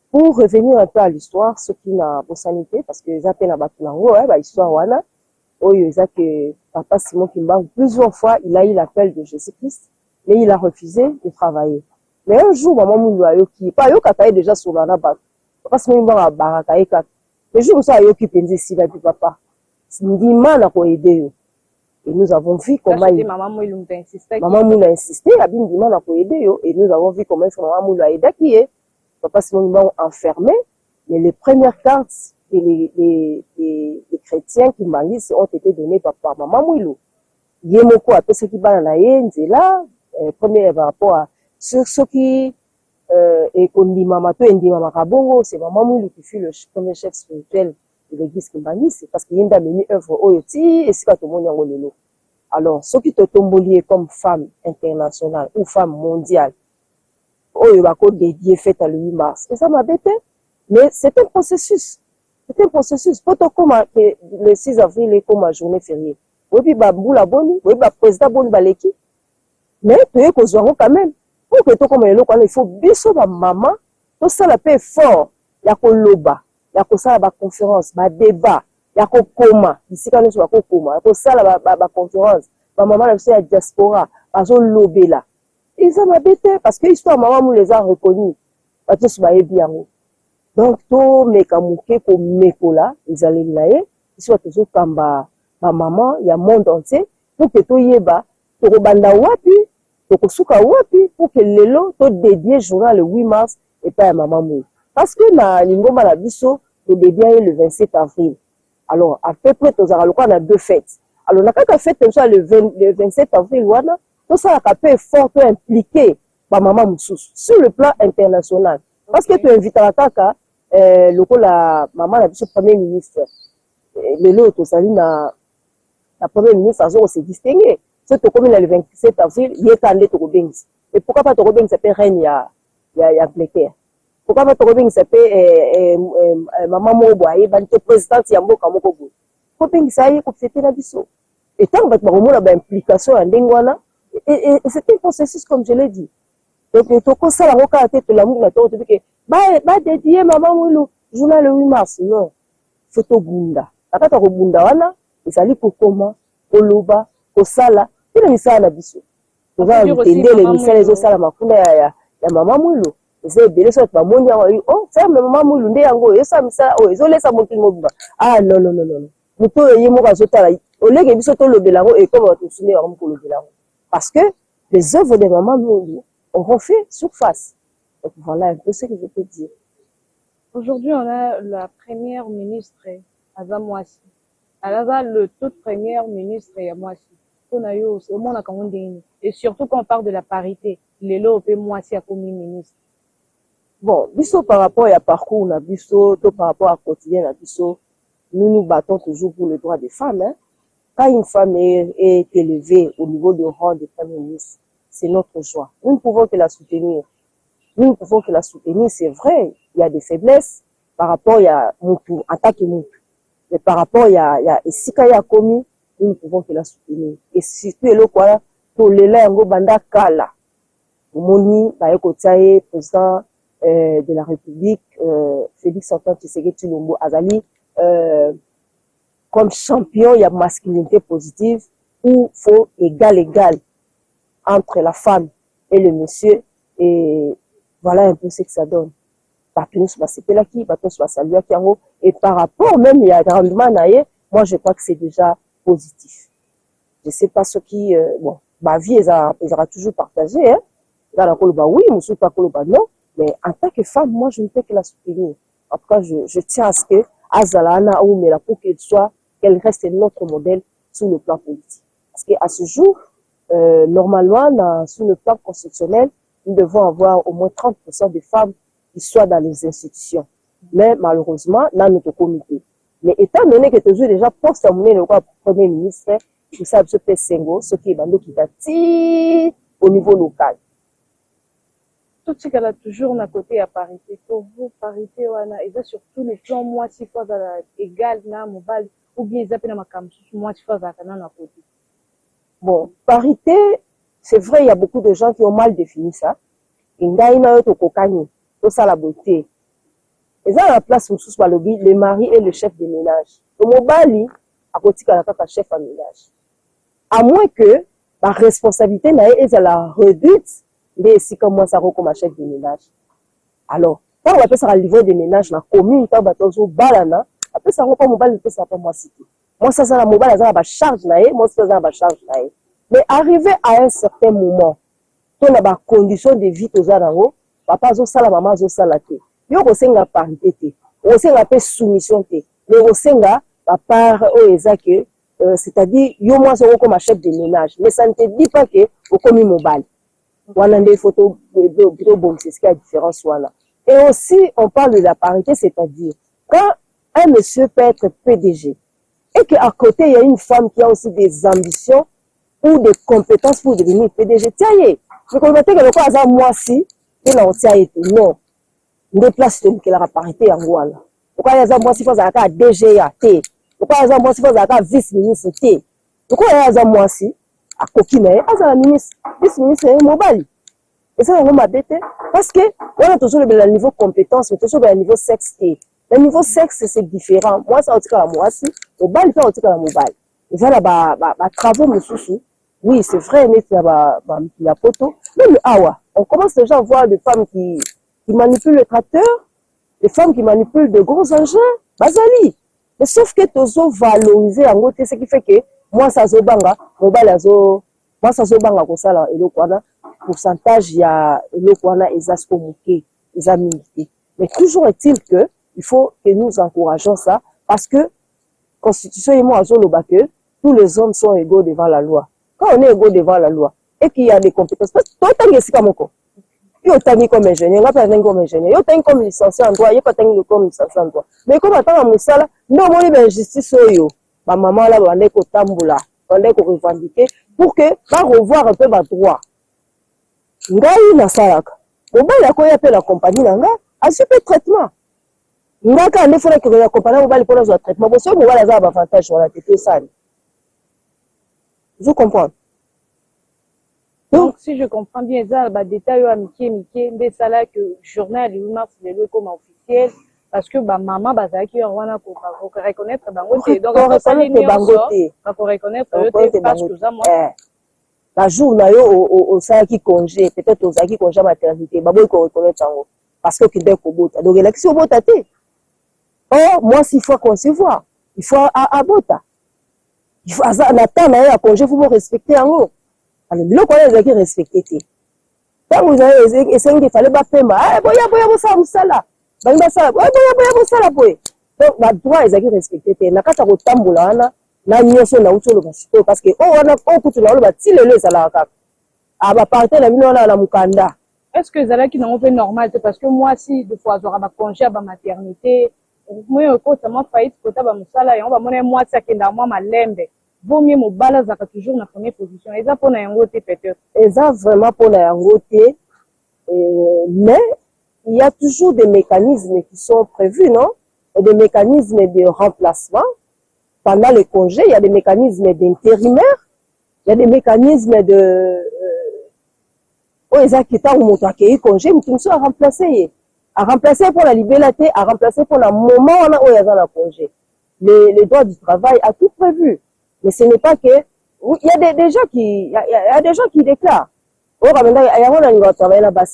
S2: Pour revenir un peu à l'histoire, ce qui n'a pas sanité, parce que les appels à Batulango, l'histoire wana, que Papa Simon Kimbangu, plusieurs fois, il a eu l'appel de Jésus-Christ, mais il a refusé de travailler. Mais un jour, Maman Mouili qui pas yo kataye déjà sur la nabat. Papa Simon Kimbangu a barakaye kat. Le jour où ça yo qui penzi si la du papa. Ndima na ko aider yo. Et nous avons vu comment
S1: Maman Mouili a insisté.
S2: Maman Mouili a insisté, abin ndima na ko aider yo, et nous avons vu comment Maman Mouili a aidé qui est. Papa Simon Kimbangu enfermé, mais les premières cartes que les chrétiens qui m'anissent ont été données par Maman Mouili. Yemoko a ce qui va na là, premier par rapport à ce qui et Kondima Mato et Ndima Makabongo, c'est Maman Mouili qui fut le premier chef spirituel de l'église Kimbani, c'est parce qu'il y a une œuvre Oyoti et c'est quand tout le monde y a un. Alors, ce qui te tombolier comme femme internationale ou femme mondiale, oyo bako dédié fête à le 8 mars. Et ça m'a bêté. Mais c'est un processus. C'est un processus. Pour toi, comme le 6 avril est comme journée fériée. Oui, puis Boula Boni, oui, président Boni Baleki. Mais tu es qu'on quand même. Pour que toi, comme il faut biso ma maman, tout ça la paix fort. Il y a qu'on loba, il y a qu'on ça la conférence, ma débat, il y a qu'on coma. Ici, quand nous sommes à coma, il y a qu'on ça la conférence. Ma maman, elle est à diaspora, parce qu'on lobé là. Et ça m'a bêté, parce que l'histoire, maman, nous les a reconnus. Donc, tout, mes kamouké, comme mes colas, ils allaient là, ils sont toujours comme ma maman, il y a monde entier, pour que tout yeba, tout rebanda wapi, tout kosuka wapi, pour que l'élo, tout dédié journal le 8 mars, et pas à maman mou. Parce que na l'ingoma la biso, tout dédié le 27 avril. Alors, à peu près, on a 2 fêtes. Alors, on a qu'à fête, le 27 avril, wana, tout ça a peu fort impliqué par maman Moussous sur le plan international. Parce que tu invites à l'attaque, la maman la premier ministre. Le lot, la première ministre a se distingué. C'est comme le 27 avril, il est allé au Robings. Et pourquoi pas au Robings s'appelle reine il y a Angleterre? Pourquoi pas au Robings s'appelle maman Moboa, et le président Yambo Kamokobo? Robings, ça y est, pour fêter la biseau. Et tant que tu as une implication en Dengwana, et c'est un processus, comme je l'ai dit. Donc, tu as ça, la roca à tête, l'amour, la tête, tu dis que, dédié, maman, Moulou, journal le 8 mars. Non. Photo Bunda. Quand tu as Bunda, wana, et ça lit pour comment, pour l'oba, pour sala, et le missa à la biso. Tu vas entendre les missa, les autres salas, ma funda, ya maman, Moulou. Et c'est belé, soit ma monia, oh, ça, maman, Moulou, ndé, yango, et ça, missa, oh, ils ont laissé mon petit mot. Ah, non, non, non, non. Mouto, yé, mou, razota, au lieu que biso, to le belango, et comme on te soumet, on pour le belango. Parce que les œuvres de maman Mouili ont refait surface. Donc voilà un peu ce que je peux dire.
S1: Aujourd'hui, on a la première ministre Aza Mwasi. Elle a le toute première ministre Mwasi. On a eu au monde à Kamondéni. Et surtout quand on parle de la parité, les lots Mwasi a commis ministre.
S2: Bon, biso par rapport à parcours, on a biso, par rapport à quotidien, on a biso, nous nous battons toujours pour le droit des femmes, hein. Quand une femme est élevée au niveau de rang de premier ministre, c'est notre joie. Nous ne pouvons que la soutenir. Nous ne pouvons que la soutenir, c'est vrai. Il y a des faiblesses par rapport à Moutou, attaque Moutou. Mais par rapport à Sikaya Komi, nous ne pouvons que la soutenir. Et surtout, le quoi, pour les langues, banda kala. Moni, Baye président de la République, Félix Antoine Tshisekedi Tshilombo Azali, comme champion, il y a masculinité positive, où il faut égal entre la femme et le monsieur. Et voilà un peu ce que ça donne. Et par rapport même, il y a rendement, moi je crois que c'est déjà positif. Je ne sais pas ce qui... bon, ma vie, elle sera toujours partagée. Hein? Oui, non. Mais en tant que femme, moi, je ne peux que la soutenir. En tout cas, je tiens à ce que Azalana Oumela, pour qu'elle reste notre modèle sur le plan politique. Parce qu'à ce jour, normalement, sur le plan constitutionnel, nous devons avoir au moins 30% de femmes qui soient dans les institutions. Mais malheureusement, dans notre comité. Mais étant donné que tu as déjà posté le Premier ministre, tout ça, je peux Sengo, ce qui est au niveau local.
S1: Tout ce qu'elle a toujours na côté à parité. Pour vous, parité, et sur tous les plans, moi, si fois égal, na mobile, ou bien ils appellent ma cam, moi, si fois na côté.
S2: Bon, parité, c'est vrai, il y a beaucoup de gens qui ont mal défini ça. Il y a une kokani, tout ça la beauté. Et ça, à la place où sous le mari et le chef de ménage. Le mobile, à côté de la chef de ménage. À moins que la responsabilité est la réduite. Mais si comme moi ça comme chef de ménage. Alors, quand on appelle ça le livre de ménage dans la commune, quand on a balana, après ça pas mobile, ça pas moi cité. Moi ça la mobile, ça va charge naé, moi ça va charge naé. Mais arrivé à un certain moment, on a ba condition de vie aux arango, papa zo sala maman zo sala te. Yo ko senga parité te. O senga pe soumission te. Mais o senga pa part o ezake c'est-à-dire yo moi ça comme chef de ménage, mais ça ne te dit pas que au commis mobile. Voilà des photos bon, c'est ce qui a différence voilà. Et aussi on parle de la parité, c'est-à-dire quand un monsieur peut être PDG et qu'à côté il y a une femme qui a aussi des ambitions ou des compétences pour devenir PDG, tiens, je comprends que le cas à moi si il a aussi été non, des places que la parité en voilà. Pourquoi il y a moi si faut à DGA T, pourquoi il y a moi si faut à vice-ministre T, pourquoi il y a moi si à coquiner à la ministre vice-ministre mobile. Et ça on m'a bêté parce que on a toujours le niveau compétence, mais toujours le niveau sexe. Le niveau sexe c'est différent. Moi ça en tout cas moi si mobile ça en tout cas la mobile. Et voilà travaux me sous. Oui, c'est vrai, mais il y a photo. Même awa, on commence déjà à voir des femmes qui manipulent le tracteur, des femmes qui manipulent de gros engins, bazali. Mais sauf que tozo valoriser en côté, ce qui fait que moi ça zo banga, mobile azo, moi ça zo banga comme ça là, et le kwana, pourcentage il y a le kwana esasko muke, esamilité. Mais toujours est-il que il faut que nous encourageons ça, parce que constitution et moi azo le que tous les hommes sont égaux devant la loi. Quand on est égaux devant la loi et qu'il y a des compétences, parce que tout le temps, c'est comme ça. Il y a comme ingénieur, il y a comme ingénieur, il y a comme licencié en droit, il y a pas comme licencié en droit. Mais comme attend à Moussala, non, moi, il y a injustice sur eux. Ma maman, là, on est au tamboula, on est au revendiquer pour que, va revoir un peu ma droit. Ngai na salaka. Au bas, il y a quoi, il y a la compagnie, là, a super traitement. Ngai, quand il faut que la compagnie, on va aller pour le traitement. Bon, si on va aller avoir avantage, on va être ça. Je comprends.
S1: Donc, si je comprends bien, ça, bah, détail à Mickey, mais ça là que journal du mars, c'est le comme officiel, parce que, bah, maman, bah, ça qui est en pour reconnaître, bah, donc, on ça les mieux, pour reconnaître, parce que ça, moi.
S2: La journée, au ça qui congé, peut-être aux qui congé maternité, bah, bon, qu'on reconnaître ça, parce que qu'il est au bout. Donc, l'élection au bout, oh, moi, s'il faut concevoir, il faut à bota. Il faut attendre à congé, il faut respecter en haut. Alors, le quoi les respecter. Quand vous avez essayé de faire le baptême, ah, boya ça là. Banga ça, boya ça là boy. Donc, la droit les respecter. Na kata ko tambola na nyoso na uto le parce que oh on a kutu na ba ti le ça là kaka. Ah ba partir la bino na mukanda.
S1: Est-ce que ça là qui n'ont fait normal c'est parce que moi si de fois j'aurai ma congé à ma maternité, moi au côté moi faillite côté ba musala et on va monnaie moi ça qui dans moi ma lembe. Vaut mieux me balaser toujours dans la première position. Et ça pour la yangote peut-être.
S2: Et ça vraiment pour la yangote. Mais il y a toujours des mécanismes qui sont prévus, non? Et des mécanismes de remplacement. pendant les congés, il y a des mécanismes d'intérimaires, il y a des mécanismes de... qui ont montré congé, mais qui à remplacer pour la liberté, à remplacer pour le moment où il y a un congé. Les droits du travail a tout prévu. Mais ce n'est pas que... Il y a des gens qui... Il y a des gens qui déclarent. Il y a des gens qui travaillent là-bas.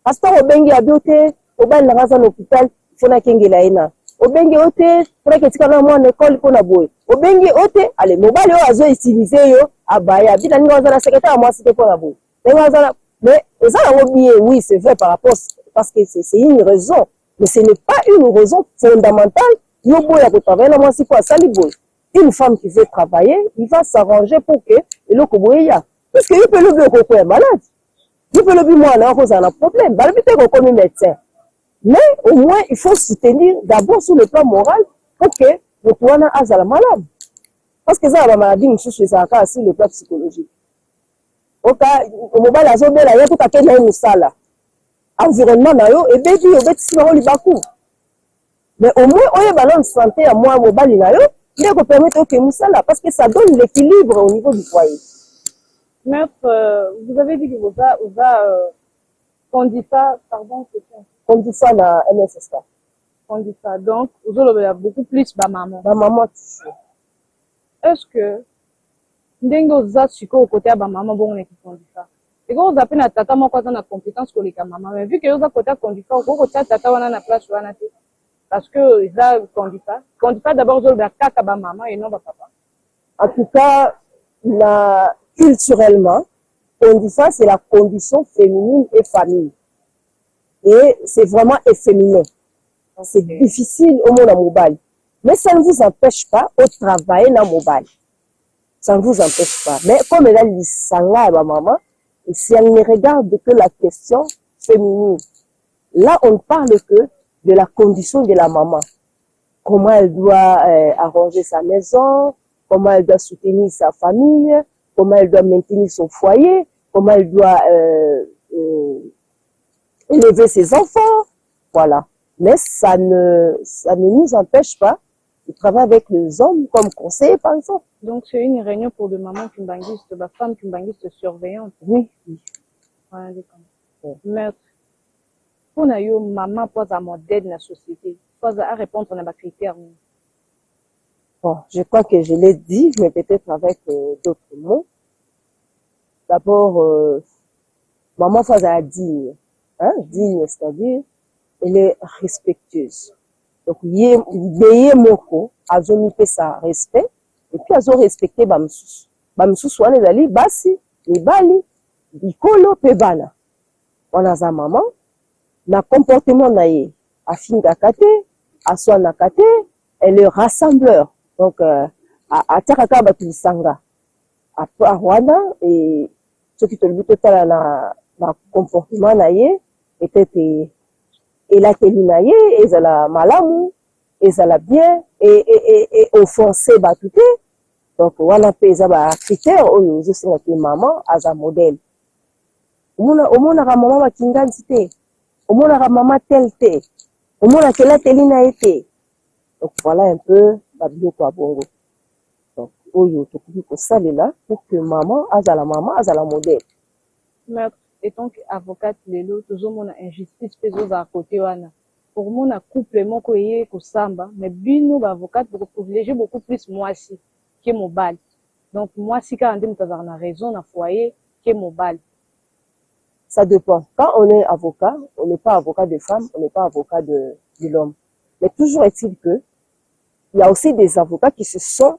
S2: Parce que au bengi abiote, au ben la raza l'hôpital, il faut na kengi la ina. Au bengi ote, pour que tu kana moi école pour na boy. Au bengi ote, allez, mobile yo azo utiliser yo abaya. Bita ninga za na secrétaire moi c'était pour na boy. Mais ça a oublié, oui, c'est vrai par rapport parce que c'est une raison, mais ce n'est pas une raison fondamentale. Yo boy à travailler là moi c'est quoi ça li boy. Une femme qui veut travailler, il va s'arranger pour que le koboya. Parce que il peut le bloquer quoi malade. Il peut le dire moi là cause un problème. Bah le peut comme médecin. Mais au moins il faut soutenir d'abord sur le plan moral pour que le toana azala malade. Parce que ça la maladie une chose ça cas sur le plan psychologique. Oka au mobile azobela ya kutake na musala. Environnement na yo et bébi obeti na oli baku. Mais au moins oye balance santé à moi mobile na yo, il faut permettre que musala parce que ça donne l'équilibre au niveau du foyer.
S1: Maître, vous avez dit que vous avez Condifa, pardon, c'est ça.
S2: Condifa na MSSK.
S1: Condifa, donc vous avez beaucoup plus ba maman.
S2: Ba maman.
S1: Est-ce que ndenge oza siko côté ba maman bon on est Condifa. Et quand vous appelez na tata moi quoi na compétence ko leka maman, mais vu que vous a côté Condifa, ko côté tata wana na place wana te. Parce que ils a Condifa. Condifa d'abord vous avez kaka ba maman et non ba papa.
S2: En tout cas, culturellement, Condifa, c'est la condition féminine et famille. Et c'est vraiment efféminé. C'est difficile au monde à mobile. Mais ça ne vous empêche pas de travailler dans mobile. Ça ne vous empêche pas. Mais comme elle a dit ça là, ma maman, si elle ne regarde que la question féminine, là, on ne parle que de la condition de la maman. Comment elle doit arranger sa maison, comment elle doit soutenir sa famille, comment elle doit maintenir son foyer, comment elle doit élever ses enfants, voilà. Mais ça ne nous empêche pas de travailler avec les hommes comme conseiller, par exemple.
S1: Donc c'est une réunion pour des mamans kimbangistes, des femmes kimbangistes surveillantes.
S2: Oui, oui.
S1: Voilà, maître, pour nous, maman pose un modèle dans la société, pose à répondre à nos critères.
S2: Bon, je crois que je l'ai dit, mais peut-être avec d'autres mots. D'abord, maman face à digne, hein, digne, c'est-à-dire, elle est respectueuse. Donc, yé moko, azo mipe sa respect, et puis azo respecté bamsus. Bamsus wane zali, basi, ibali, bikolo, pebana. Wana za maman, na comportement na ye, afinga kate, aswa na kate, elle est rassembleur. Donc, à Tiakaka Batulisanga, à Rwanda, et ce qui te le dit total na comportement naie, peut-être, et la telinaye, et ça la malamu, et ça la bien, et offensé batute. Donc, voilà, pesa ba critère, ou je sais que maman, a un modèle. Au moins, maman va kinganzite, au moins, maman tel te, au moins, que la telina été. Donc, voilà un peu, Babio Bongo. Donc, oyo tokubi ko salela pour que maman azala modèle.
S1: Maître, étant qu'avocate lelo toujours mon injustice pesos à côté wana. Pour mon couple moko yé ko samba, mais bino ba avocate pour privilégier beaucoup plus moi si que mobile. Donc moi si quand on tazar na raison na foyer que mobile.
S2: Ça dépend. Quand on est avocat, on n'est pas avocat de femme, on n'est pas avocat de l'homme. Mais toujours est-il que il y a aussi des avocats qui se sont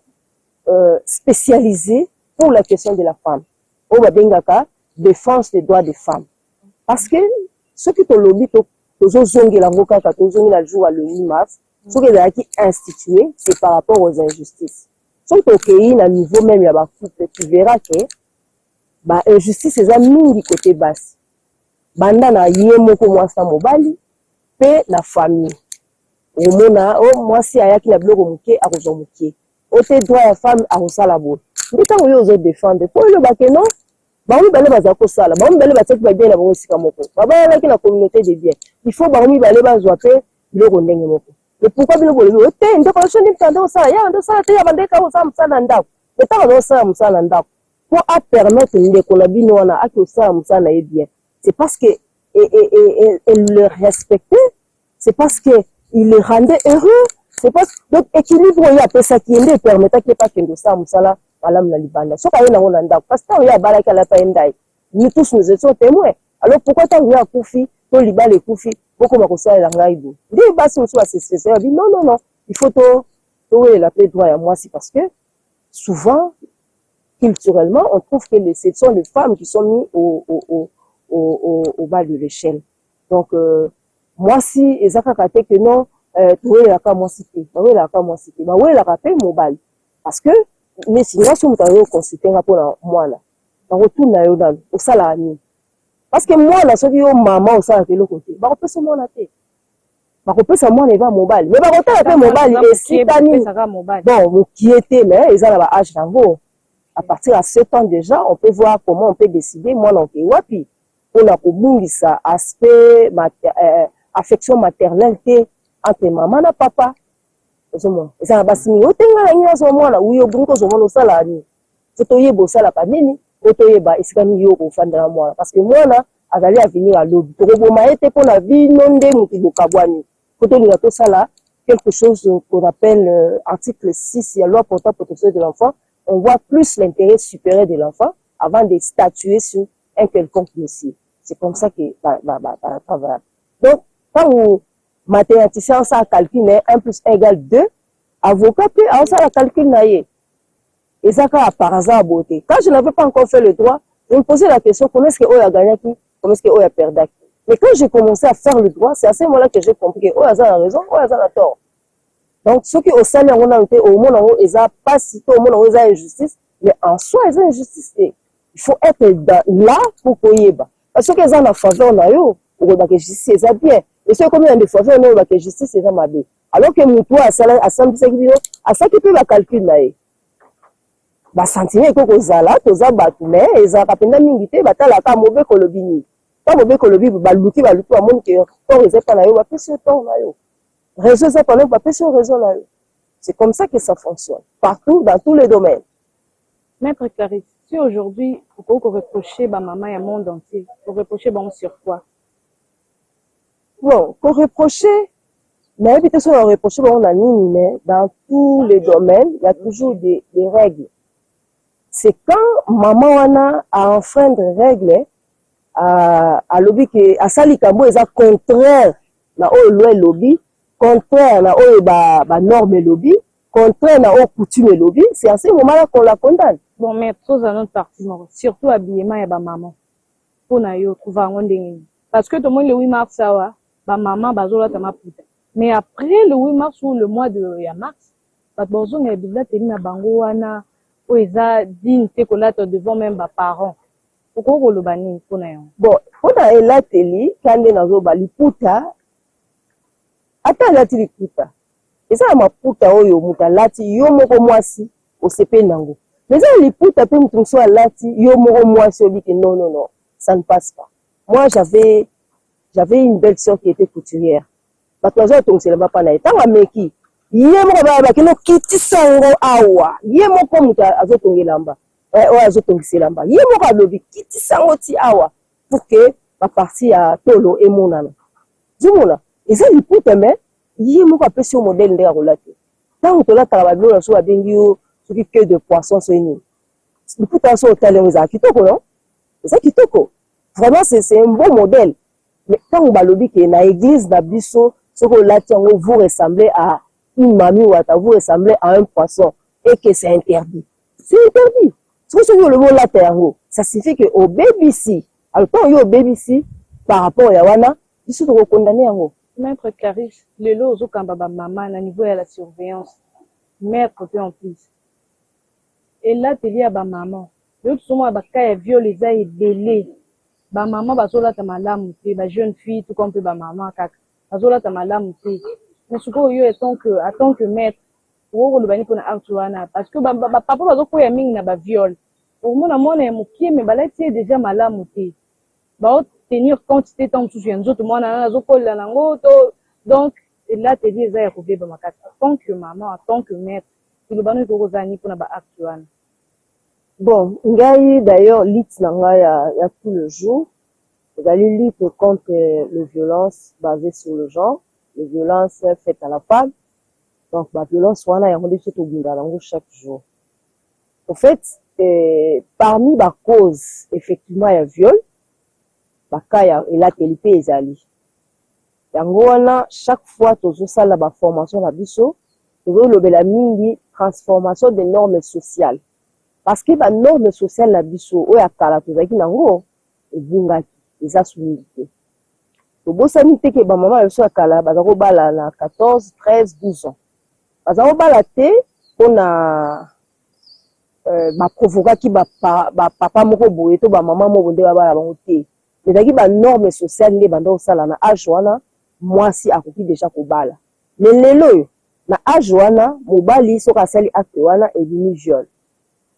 S2: spécialisés pour la question de la femme. Au Babengaka, défense des droits des femmes. Parce que ceux qui te lobby, l'avocat, le jour à le 8 mars, ceux qui ont institué, c'est par rapport aux injustices. Ceux qui ont un niveau même, il y a tu verras que l'injustice est mis du côté bas. Banda na yemoko mwasa mobali, pe na famille. Moi si ayaki na biloko muke akozwa muke ote droit ya femme akosala boye ntango yo ozo défendre po yo bakeno bango bale baza kosala bango bale bataki ba bien na bango sika moko babayaki na communauté de bien il faut bango bale bazwa pe biloko ndenge moko mais pourquoi bino bolobi te ndeko so ndi tande osala ya ndo sala te ya bandeka osala mosala ndako mais tant que osala mosala ndako pour à permettre ndeko na bino wana aki osala mosala na ye bien c'est parce que elle le respectait, c'est parce que il le rendait heureux, c'est parce que donc équilibre il y a pesa qui ende permettait que pas que osala mosala malam na libanda so ka yena ngona ndako parce que il y a balaka la paendai nous tous nous étions témoins alors pourquoi tant il y a kufi to libala kufi beaucoup ma kosala la ngai bo ndi basi musu asesesa non il faut to la paix droit à moi c'est parce que souvent culturellement on trouve que ce sont les femmes qui sont mises au bas de l'échelle donc moi si ezaka kate que non to la ka moi cité ba la ka moi cité ba la ka paix mobile parce que mais sinon si mutu ayo consulter nga pona mwana na retourna yo dal osala ani parce que mwana soki yo mama osala te lokote ba kopesa mwana te ba kopesa mwana eva mobile mais ba kotala pe mobile esitani bon mokie te mais eza na ba âge nango à partir à 7 ans déjà on peut voir comment on peut décider mwana oke wapi pona kobungisa aspect affection maternelle te entre mama na papa ozomona eza na basi mingi otenga na nyonso mwana uyo bungo ozomona osala ani foto oyeba osalaka nini foto oyeba esika nini yo kofandela mwana parce que mwana azali avenir alobi tokoboma ye te mpona bino nde motu bokabwani foto olinga tosala quelque chose qu'on appelle article 6 ya loi portant protection de l'enfant on voit plus l'intérêt supérieur de l'enfant avant de statuer sur un quelconque dossier c'est comme ça que travaille donc quand vous mathématicien ça calcule 1 plus 1 égale 2 avocat peut ça la calcul naie et ça par hasard beauté quand je n'avais pas encore fait le droit je me posais la question comment est-ce que a gagné qui comment est-ce que a perdu mais quand j'ai commencé à faire le droit c'est à ce moment-là que j'ai compris que a la raison a la tort donc ceux qui au salaire on a été au monde en haut ils a pas cité au monde en haut ils a injustice mais en soi ils ont injustice il faut être là pour koyeba parce que ils ont la faveur na yo pour que justice c'est bien et c'est comme il y a des fois on a que justice c'est ma bé alors que mutu a sambisa kibino a ça qui peut la calcul na ye ba sentiment ko kozala toza batu mais ezaka penda mingi te batala ka mobe kolobini ta mobe kolobi baluki amoni ke to rezepa na yo ba pesi to na yo réseau ça pendant ba pesi réseau na yo c'est comme ça que ça fonctionne partout dans tous les domaines.
S1: Maître Clarisse, si aujourd'hui vous reprochez ba maman et monde entier vous reprochez bon sur quoi?
S2: Bon, qu'on reprocher, mais peut-être qu'on reprocher, on a nini, mais dans tous les domaines, il y a toujours des règles. C'est quand maman a enfreindre règles, à lobby que à sali kambo est contraire na o loi lobby, contraire na o ba norme lobby, contraire na o coutume lobby, c'est à ce moment-là qu'on la condamne.
S1: Bon, mais tous à notre partie, surtout habillement et ba maman. Pour na yo trouver un ndenge. Parce que tout le monde le 8 mars ça va. Ba maman bazola tama puta mais après le 8 mars ou le mois de mars bat bozo na bizla tena bango wana o eza digne te kolata devant même ba parents pourquoi ko lobani pona yo
S2: bon pona elateli kande nazo ba liputa ata lati liputa eza maputa oyo muta lati yo moko mwasi osepe nango mais eza liputa pe mutu so lati yo moko mwasi obiki non ça ne passe pas moi j'avais une belle sœur qui était couturière. Batwazo tongse lamba pana etanga meki. Yemo ba ba kino kitisango awa. Yemo ko muta azotonge lamba. O azotongise lamba. Yemo ka lobi kitisango ti awa pour que ba partie ya tolo et monana. Dimona, eza liputa mais yemo ka pesi au modèle ndeka kolate. Tango tola tala ba so abengi yo soki queue de poisson so ni. Liputa so talent eza kitoko non? Eza kitoko. Vraiment c'est un bon modèle. Mais quand on balobi que na église na biso ce que là vous ressemblez à une mamie ou vous ressemblez à un poisson et que c'est interdit. C'est interdit. Ce que le mot là ça signifie que au BBC alors quand au BBC par rapport à wana ils sont condamnés en haut.
S1: Maître Clarisse, le lot aux kamba ba maman na niveau de la surveillance maître peu en plus. Et là tu lis à ba maman. L'autre souvent ba ka viol les a belé. Ba maman bazola ta malamu te ba jeune fille tout comme ba maman kaka bazola ta malamu te mais ce que yo attend que maître wo lo bani pona actuana parce que papa bazoko ya mingi na ba viol au mona mona mokie mais balati déjà malamu te ba tenir quantité tant sous nzoto mona nazokola nango to donc et là teli za ya kobeba makasi en tant que maman, en tant que mère il bano ko kozani pour na ba acte wana.
S2: Bon, ngai d'ailleurs lutte na ngai ya tout le jour. Ezali lutte contre les violences basées sur le genre, les violences faites à la femme. Donc la violence wana yango nde to binga nango chaque jour. En fait, parmi les causes effectivement il y a viol, bakaya et la qualité ezali. Yango wana chaque fois tozo sala ba formation na biso, tozo lobela mingi transformation des normes sociales. Parce que ba normes sociales na biso oya kala tozaki nango ebungaki eza soumirité. Tobosani te ke ba mama biso ya kala bazako bala na 14, 13, 12 ans. Bazako bala te pona ba provokaki ba papa moko boye to ba mama moko nde ba bala bango te. Ezaki ba normes sociales nde banda osala na âge wana mwasi akoki déjà kobala. Mais lelo na âge wana mobali soka asali acte wana ebimi viol.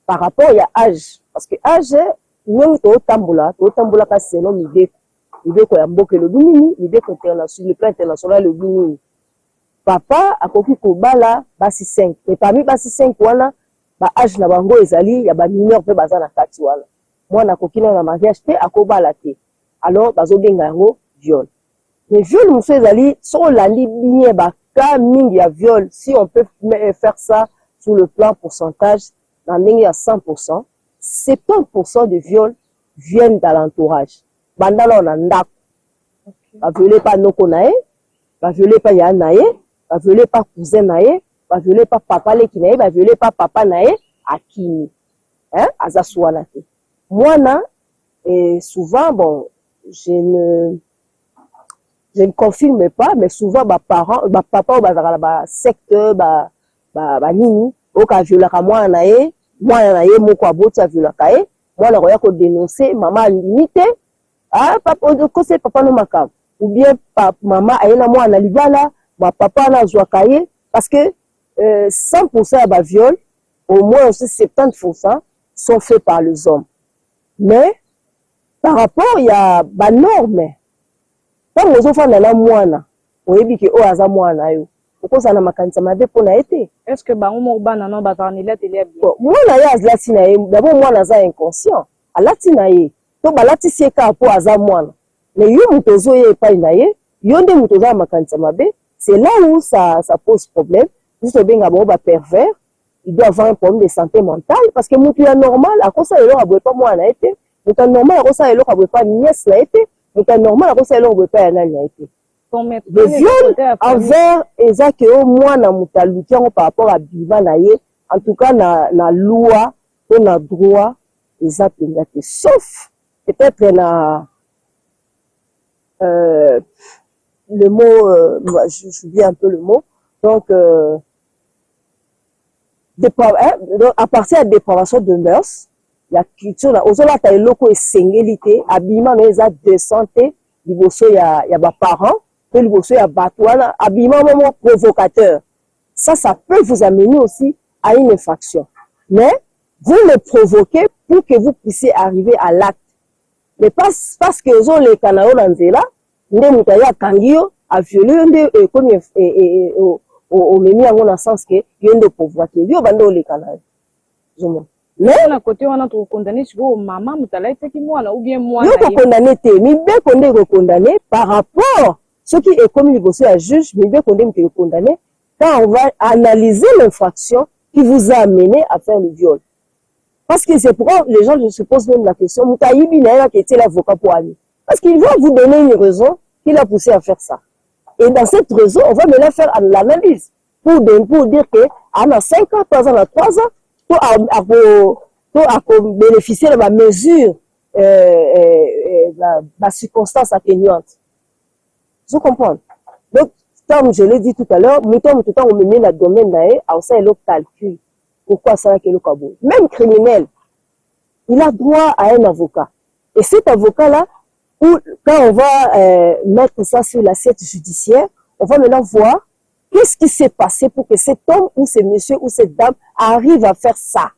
S2: Par rapport à âge, parce que âge nous totambola ka selon mibeko ya mboka le binini, mibeko international, le plan international le binini. Papa akoki kobala basi 5, mais parmi basi 5 wana ba âge na bango ezali ya ba mineur pe baza na kati wana. Mwana akoki na mariage te akobala te. Alors bazo benga yango viol. Mais viol muso ezali so landi bien ba cas mingi ya viol, si on peut faire ça sur le plan pourcentage dans ndenge ya 100%, 70% de viols viennent dans l'entourage. Bandala na ndako. Ba violé pas noko nae, ba violé pas ya nae, ba violé pas cousin nae, ba violé pas papa leki nae, ba violé pas papa nae akini. Hein, azasuana te. Mwana souvent bon, je ne confirme pas, mais souvent ba parents, ba papa ou ba secteur ba nini oka violaka mwana nae, mwana nae moko aboti violaka ye, mwana koya ko dénoncer maman limite, ah papa ko c'est papa no makam, ou bien maman ayena mwana libala, ma papa na zwaka ye, parce que 100% ya ba viol, au moins aussi 70% sont faits par les hommes. Mais par rapport il y a ba norme. Tant ozo fana na mwana, oyebi ke o aza mwana yo. Okoza na makanisa mabe pona ete.
S1: Est-ce que bango mo bana non bazanila tele bien?
S2: Mwana ya azlati na ye, d'abord mwana za inconscient. Alati na ye. To balati sieka po aza mwana. Mais yo mutozo ye epai na ye, yo nde mutozo na makanisa mabe, c'est là où ça pose problème. Juste benga bo ba pervers, il doit avoir un problème de santé mentale parce que mutu ya normal akosa elo abwe pas mwana ete. Mutu normal akosa elo abwe pas nièce na ete. Mutu normal akosa elo abwe pas ya nani na ete. Le viol envers ezaki au moins na mutaluki par rapport à biva na ye, en tout cas na loi ou na droit ezaki ngate, sauf peut-être na le mot j'oublie un peu le mot, donc à partir de la dépravation de mœurs, la culture na ozola ta eloko esengelité abima na eza de santé liboso ya ba parents. Provocateur. Ça peut vous amener aussi à une infraction. Mais vous le provoquez pour que vous puissiez arriver à l'acte. Mais parce que vous avez les canaux dans là, vous avez violé, comme au même dans le sens que vous avez provoqué. Vous avez les canaux. Mais
S1: on a côté on a trop condamné sur maman mutala qui moi ou bien moi.
S2: Vous condamné mais bien qu'on condamné par rapport ce qui est comme il à juge, mais bien qu'on est condamné, quand on va analyser l'infraction qui vous a amené à faire le viol. Parce que c'est pourquoi les gens se posent même la question, Moutaïbi n'a pas été l'avocat pour aller. Parce qu'il va vous donner une raison qui l'a poussé à faire ça. Et dans cette raison, on va maintenant faire l'analyse pour dire que à 5 ans, 3 ans, 3 ans, pour bénéficier de la mesure, la circonstance atténuante. Vous comprenez? Donc, comme je l'ai dit tout à l'heure, tout le temps on met dans le domaine d'ailleurs, on sait le calcul. Pourquoi ça que le cabot? Même criminel, il a droit à un avocat. Et cet avocat-là, quand on va mettre ça sur l'assiette judiciaire, on va maintenant voir qu'est-ce qui s'est passé pour que cet homme ou ce monsieur ou cette dame arrive à faire ça.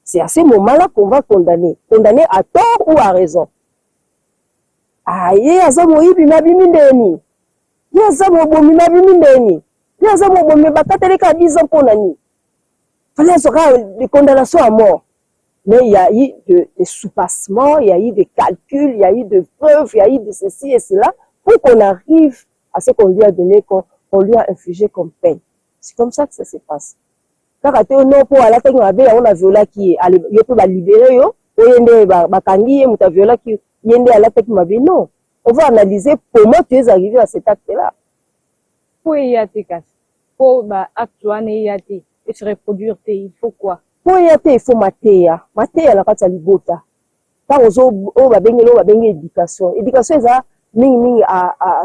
S2: C'est à ce moment-là qu'on va condamner. Condamner à tort ou à raison. Aïe, azamoï, bimabimindeni. Yaza mobomi na bimi ndeni. Yaza mobomi bakateleka 10 ans pour nani. Fallait aura des condamnations à mort. Mais il y a eu des soupassements, il y a eu des calculs, il y a eu des preuves, il y a eu de ceci et cela pour qu'on arrive à ce qu'on lui a donné, qu'on lui a infligé comme peine. C'est comme ça que ça se passe. Quand on a pour la tête, on a violé qui est, peut libérer yo, on a violé qui est à la tête, non. On va analyser comment tu es arrivé à cet acte-là.
S1: Pour y aller, pour actuer et se reproduire, il faut quoi?
S2: Pour y aller, il faut matéya. Matéya la kati ya libota. Quand on va bengi éducation. Éducation, ça,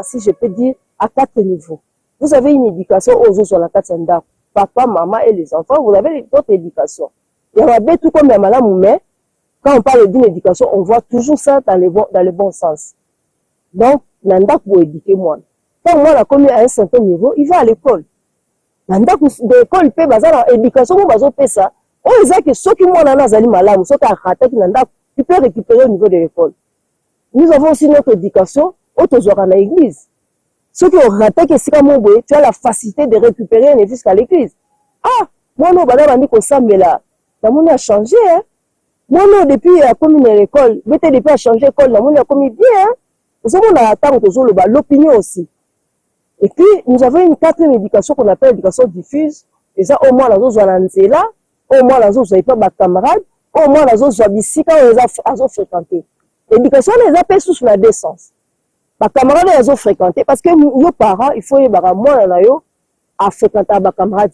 S2: si je peux dire, à 4 niveaux. Vous avez une éducation aux autres sur la kati ya papa, maman et les enfants, vous avez d'autres éducations. Il y a tout comme la malade, mais quand on parle d'une éducation, on voit toujours ça dans le bon sens. Donc, nanda pour éduquer moi. Quand moi, la commis à un certain niveau, il va à l'école. Nanda pour l'école, peut baser l'éducation, on va faire ça. On dit que ceux qui m'ont nazali malade, ceux qui ont raté, tu peux récupérer au niveau de l'école. Nous avons aussi notre éducation, autour à l'église. Ceux qui ont raté, tu as la facilité de récupérer jusqu'à l'église. Ah, moi, non, on ça, mais là, le monde a changé, hein. Moi, non, depuis la commune à l'école, depuis à changer l'école, le monde a commis bien, hein. Nous avons l'opinion aussi. Et puis, nous avons une 4e éducation qu'on appelle l'éducation diffuse. Et ça, au moins, nous avons là, au moins, nous avons pas ma camarade, au moins, nous avons ici quand nous avons fréquenté. L'éducation, les appelle sous la décence. Ma camarade, ils ont fréquenté parce que nos parents, il faut y avoir moi, à fréquenter ma camarade.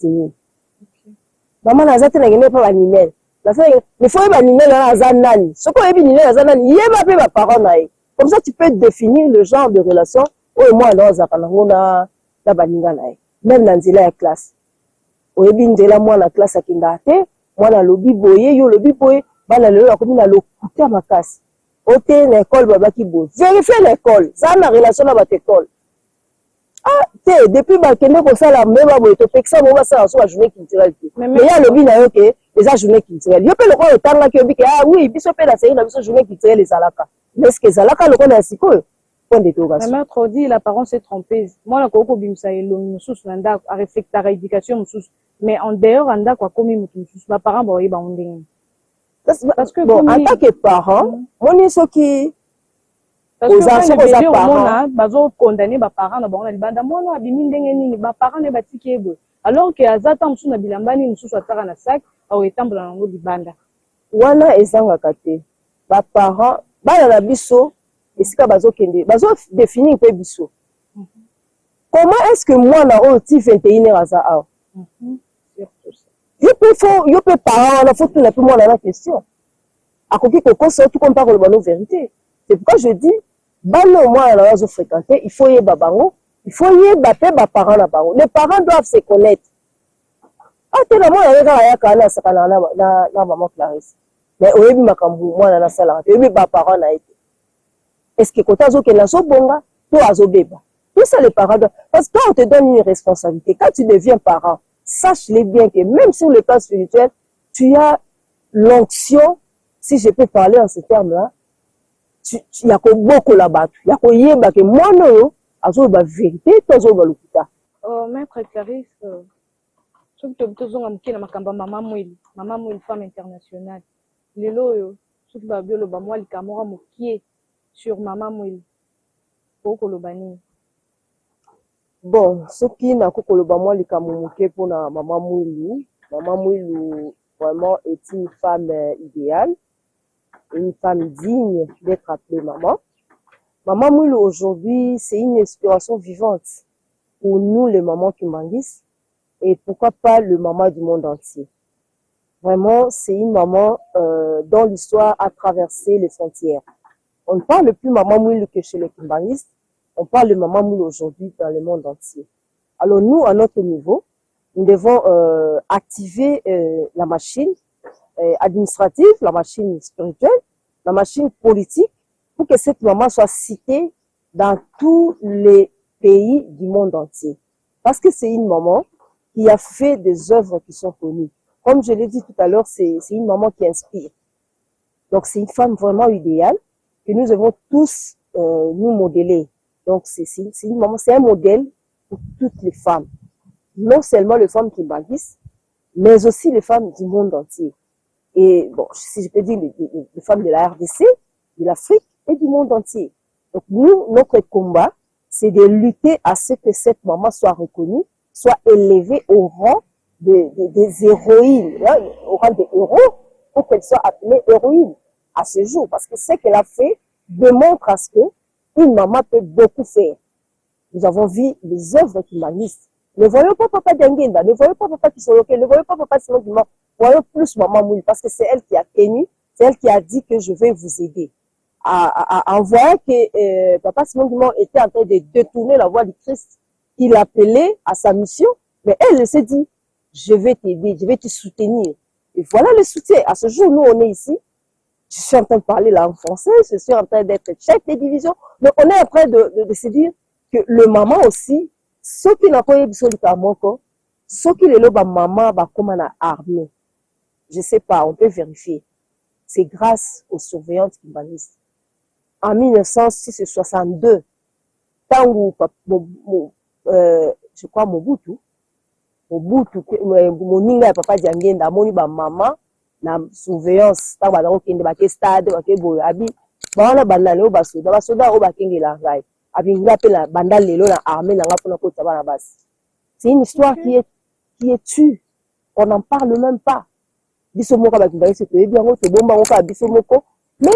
S2: Maman, n'a pas été pas animé. Il faut y avoir animé dans la nani. Ce qu'on a vu dans la nani, il y a pas ma parole. Comme ça, tu peux définir le genre de relation où moi, dans la baninga. Même dans la classe. Au début, moi, la classe à Kindate, moi, dans le lobby boye, yo, lobby boye, dans le commune, dans le côté à ma classe. Ôtez l'école, baba qui boye. Vérifiez l'école. Ça a une relation avec l'école. Ah, depuis que pour ça, la même boye, tu fais que ça, on va faire la journée culturelle. Mais il y a le lobby, là, ok, les journée culturelle. Il y a pas le droit de temps là, qui ah oui, puis ça peut la série, la journée culturelle, les alaka. Mais est-ce que les alaka, le connaît ainsi que? Point d'interrogation.
S1: Ma mère trop dit, la parent s'est trompée. Moi, la coco bimsa et l'homme sous l'anda, à réfléchir à l'éducation sous. Mais en dehors, anda quoi, comme il ma parent, bon, il va en dingue.
S2: Parce que bon, en tant que parent, on est ceux qui.
S1: Parce que les parents, bazo condamné ba parents na bango na libanda mono abimi ndenge nini ba parents ne batiki ebo. Alors que azata musu na bilambani musu ataka na sac au etambola nango libanda.
S2: Wana ezanga kate. Ba parents, ba na biso esika bazo kende, bazo définir pe biso. Comment est-ce que moi na o ti 21h aza a? Yo peut parents, on a faut tout la plus moi la question. À côté que quand tout comme parle la vérité. C'est pourquoi je dis, bano moi là je fréquenter, il faut y babango, il faut y bater ba parents là bango. Les parents doivent se connaître. Ah tellement il y a ya kana sakana na maman Clarisse. Mais oyebi makambu moi na sala, oyebi ba parents na été. Est-ce que quand azo ke na so bonga, to azo beba. Tout ça les parents doivent, parce que quand on te donne une responsabilité, quand tu deviens parent, sache-les bien que même sur le plan spirituel, tu as l'onction, si je peux parler en ces termes-là, il y a beaucoup là-bas. Il y a que moi, non, azo ba vérité, tozo ba lukuta.
S1: Maître Clarisse, ce que tu as dit, maman Mouil, femme internationale. Lelo, ce que tu as dit, moi, le Camora Moukier sur maman Mouil. Pour Kolobani.
S2: Bon, ce qui n'a pas moi, le Camouké pour maman Mouilou. Maman Mouilou, vraiment, est une femme idéale. Une femme digne d'être appelée maman. Maman Mouilou, aujourd'hui, c'est une inspiration vivante pour nous, les mamans qui m'enguissent, et pourquoi pas le maman du monde entier. Vraiment, c'est une maman dont l'histoire a traversé les frontières. On ne parle plus maman Mouilou que chez les Kimbangistes, on parle de maman Mouilou aujourd'hui dans le monde entier. Alors nous, à notre niveau, nous devons activer la machine administrative, la machine spirituelle, la machine politique, pour que cette maman soit citée dans tous les pays du monde entier. Parce que c'est une maman qui a fait des œuvres qui sont connues. Comme je l'ai dit tout à l'heure, c'est une maman qui inspire. Donc c'est une femme vraiment idéale que nous devons tous nous modeler. Donc, c'est une maman, c'est un modèle pour toutes les femmes. Non seulement les femmes kimbanguistes, mais aussi les femmes du monde entier. Et bon, si je peux dire les femmes de la RDC, de l'Afrique et du monde entier. Donc, nous, notre combat, c'est de lutter à ce que cette maman soit reconnue, soit élevée au rang des héroïnes, hein, au rang des héros, pour qu'elle soit appelée héroïne à ce jour. Parce que ce qu'elle a fait démontre à ce que une maman peut beaucoup faire. Nous avons vu les œuvres kimbanguistes. Ne voyons pas Papa Diangenda, ne voyons pas Papa Kisoloke, ne voyons pas Papa Simon Kimbangu, voyons plus Maman Mouli, parce que c'est elle qui a tenu, c'est elle qui a dit que je vais vous aider. En voyant que Papa Simon Kimbangu était en train de détourner la voix du Christ, qu'il appelait à sa mission, mais elle s'est dit, je vais t'aider, je vais te soutenir. Et voilà le soutien. À ce jour, nous, on est ici. Je suis en train de parler là en français, je suis en train d'être chef de division, mais on est en train de se dire que le maman aussi, ceux qui n'ont pas eu besoin de Kamoko, ceux qui le lobent maman, comme on a armé. Je sais pas, on peut vérifier. C'est grâce aux surveillantes kimbanguistes. En 1962, tant où, je crois, Mobutu, moninga ya Papa Diangenda, moni ba maman, na surveillance, tant ba kende ba ke stade, ba ke boyo, abi, ba wana bandane o basoda o ba kenge la ngai. Abinga pe la banda lelo na armée na nga pona kota bana basi. C'est une histoire qui est tue. On n'en parle même pas. Biso moko ba kimbangi c'est bien ngo te bomba ngo ka biso moko. Mais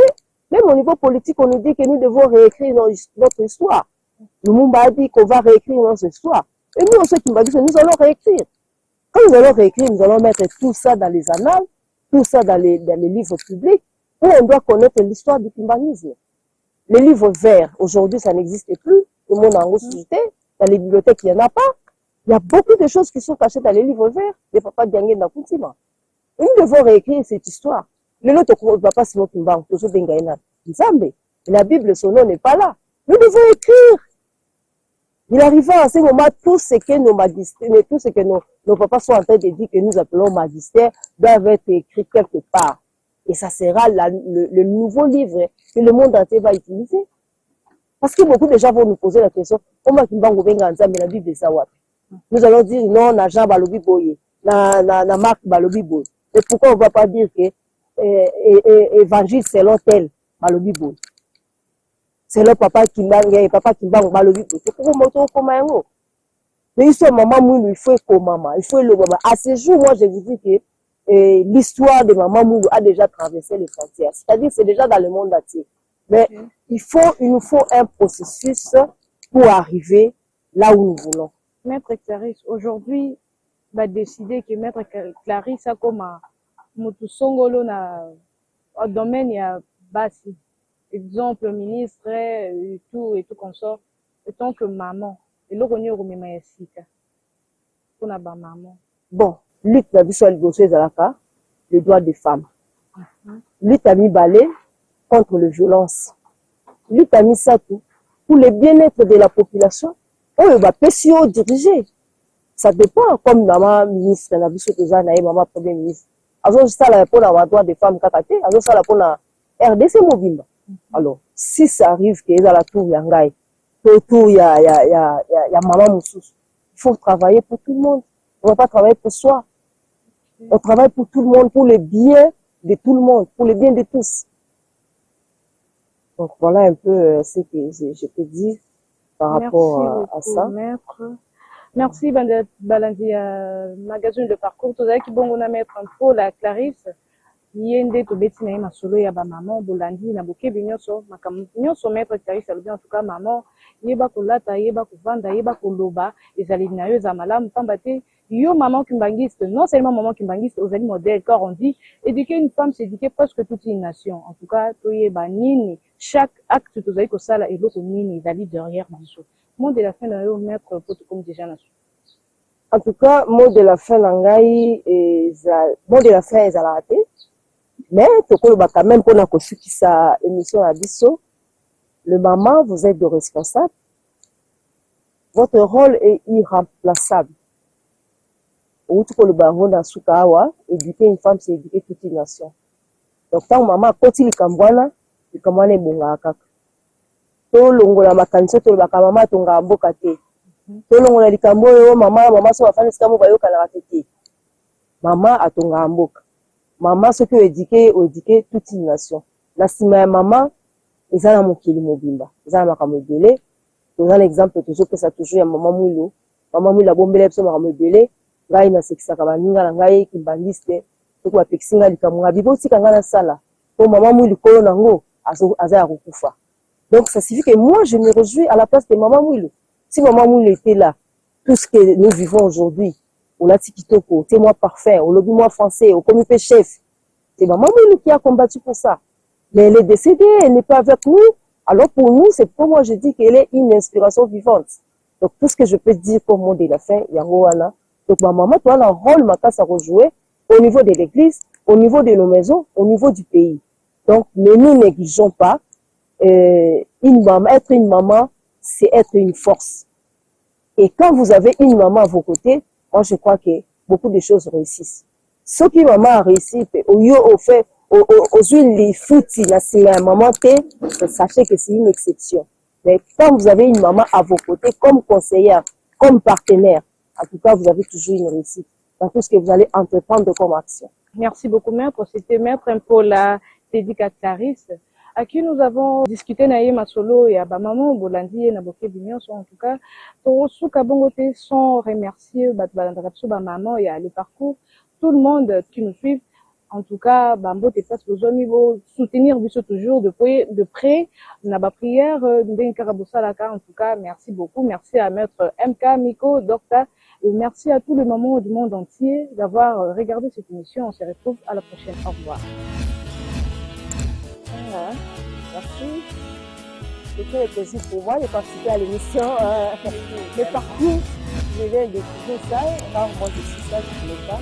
S2: même au niveau politique, on nous dit que nous devons réécrire notre histoire. Lumumba a dit qu'on va réécrire notre histoire. Et nous, ceux qui nous nous allons réécrire. Quand nous allons réécrire, nous allons mettre tout ça dans les annales, tout ça dans les livres publics, où on doit connaître l'histoire du kimbangisme. Les livres verts, aujourd'hui, ça n'existe plus. Tout le monde a en ressuscité. Dans les bibliothèques, il n'y en a pas. Il y a beaucoup de choses qui sont cachées dans les livres verts. Les papas Diangenda Kuntima. Et nous devons réécrire cette histoire. Le lot ne va pas se mettre en banque. La Bible, son nom n'est pas là. Nous devons écrire. Il arriva à ce moment, tout ce que nos magistères, tout ce que nos papas sont en train de dire que nous appelons magistères, doivent être écrits quelque part. Et ça sera le nouveau livre que le monde entier va utiliser. Parce que beaucoup de gens vont nous poser la question, comment Kimbangu benga nzambe la Bible ça wapi? Nous allons dire non, na Jean balobi boye, na Marc balobi boye. Et pourquoi on ne va pas dire que évangile selon tel balobi boye? Selon Papa Kimbangu et Papa Kimbangu balobi boye. C'est pourquoi on comment yango? Mais ici maman Moulou, il faut comme maman, il faut le maman. À ce jour, moi je vous dis que l'histoire de Maman Moulou a déjà traversé les frontières. C'est-à-dire c'est déjà dans le monde entier. Mais il nous faut un processus pour arriver là où nous voulons.
S1: Maître Clarisse, aujourd'hui, va décider que Maître Clarisse a comme Motusongolo na domaine ya basi. Exemple, ministre et tout consort. Et tant que maman, et là on y a un sika. Pour na ba maman.
S2: Bon. Lutte na biso liboso ezalaka les droits des femmes. Lutte à mibale contre les violences. Lutte à misatu pour le bien-être de la population. Oyo ba pesi o diriger. Ça dépend comme maman ministre na biso toza na maman premier ministre. Azo sala pour la droit des femmes kakate, azo sala pour la RDC mobimba. Alors, si ça arrive que ezala tour ya ngai, tour ya maman mususu, il faut travailler pour tout le monde. On ne va pas travailler pour soi. On travaille pour tout le monde, pour le bien de tout le monde, pour le bien de tous. Donc voilà un peu ce que je peux dire par rapport à ça.
S1: Maître. Merci Balandi magazine de parcours. Tout ça qui bon on a mettre un peu la Clarisse. Yende to beti na masolo ya ba maman Bolandi na bokebi nyonso makamu nyonso Maître Clarisse alobi en tout cas maman yeba kolata yeba kovanda yeba koloba ezali na yo za malamu pamba te yo maman kimbangiste, non seulement maman kimbangiste, aux modèles, car on dit, éduquer une femme, c'est éduquer presque toute une nation. En tout cas, nini, chaque acte, tout ça, et l'autre nini, il derrière Bissot. Mot de la fin, là, mettre pour comme déjà nation.
S2: En tout cas, mot de la fin, langai, mot de la fin, ils ont raté. Mais, quand même, pour la qui sa émission à Bissot, le maman, vous êtes de responsable. Votre rôle est irremplaçable. Éduquer une femme, c'est éduquer toute une nation. Donc, tant maman, quand il est kambwana est bonga akaka. tolongola makanisi tolobaka mama atonga mboka te, tolongola likambo oyo mama so bafandi esika moko bayokanaka te. Mama atonga mboka, mama soki oedike toute une nation. Na nsima ya mama eza na mokili mobimba, eza na makambo ebele. Toza na exemple tozopesa toujours ya mama Mwilu. Mama Mwilu abombela biso makambo ebele, ngai nasekisaka baninga na ngai kimbangiste soki bapekisi ngai likambo ngai bibotika ngai nasala po mama Mwilu kolo nango aza ya kokufa. Donc ça signifie que moi je me réjouis à la place de maman Mwilu. Si maman Mwilu était là, tout ce que nous vivons aujourd'hui, on a Tikitoko, t'es moi parfait, on lobby moi français, au comité chef, c'est maman Mwilu qui a combattu pour ça. Mais elle est décédée, elle n'est pas avec nous. Alors pour nous, c'est pour moi je dis qu'elle est une inspiration vivante. Donc tout ce que je peux dire pour mon de la fin, Yangoana. Donc ma maman, toi, elle a un rôle maintenant à rejouer au niveau de l'église, au niveau de nos maisons, au niveau du pays. Donc ne nous négligeons pas. Être une maman, c'est être une force. Et quand vous avez une maman à vos côtés, moi je crois que beaucoup de choses réussissent. Ce qui maman a réussi, au lieu au fait, aux huiles les foutis, la maman, sachez que c'est une exception. Mais quand vous avez une maman à vos côtés, comme conseillère, comme partenaire, en tout cas, vous avez toujours une réussite dans tout ce que vous allez entreprendre comme action.
S1: Merci beaucoup, maître. C'était maître Paula dédicatrice, à qui nous avons discuté naïe masolo et à maman Bolandi et Naboké Bignon. En tout cas, tous Kabongote sont remerciés, maman et le parcours, tout le monde qui nous suit. En tout cas, Bambo te passe aux amis soutenir toujours de près. Naba prière en tout cas, merci beaucoup. Merci à maître MK, Miko, Docteur. Et merci à tous les mamans du monde entier d'avoir regardé cette émission. On se retrouve à la prochaine. Au revoir.
S2: Voilà. Merci. C'était un plaisir pour moi de participer à l'émission. Le parcours, je viens de découvrir ça. Quand moi je suis ça, je ne sais pas.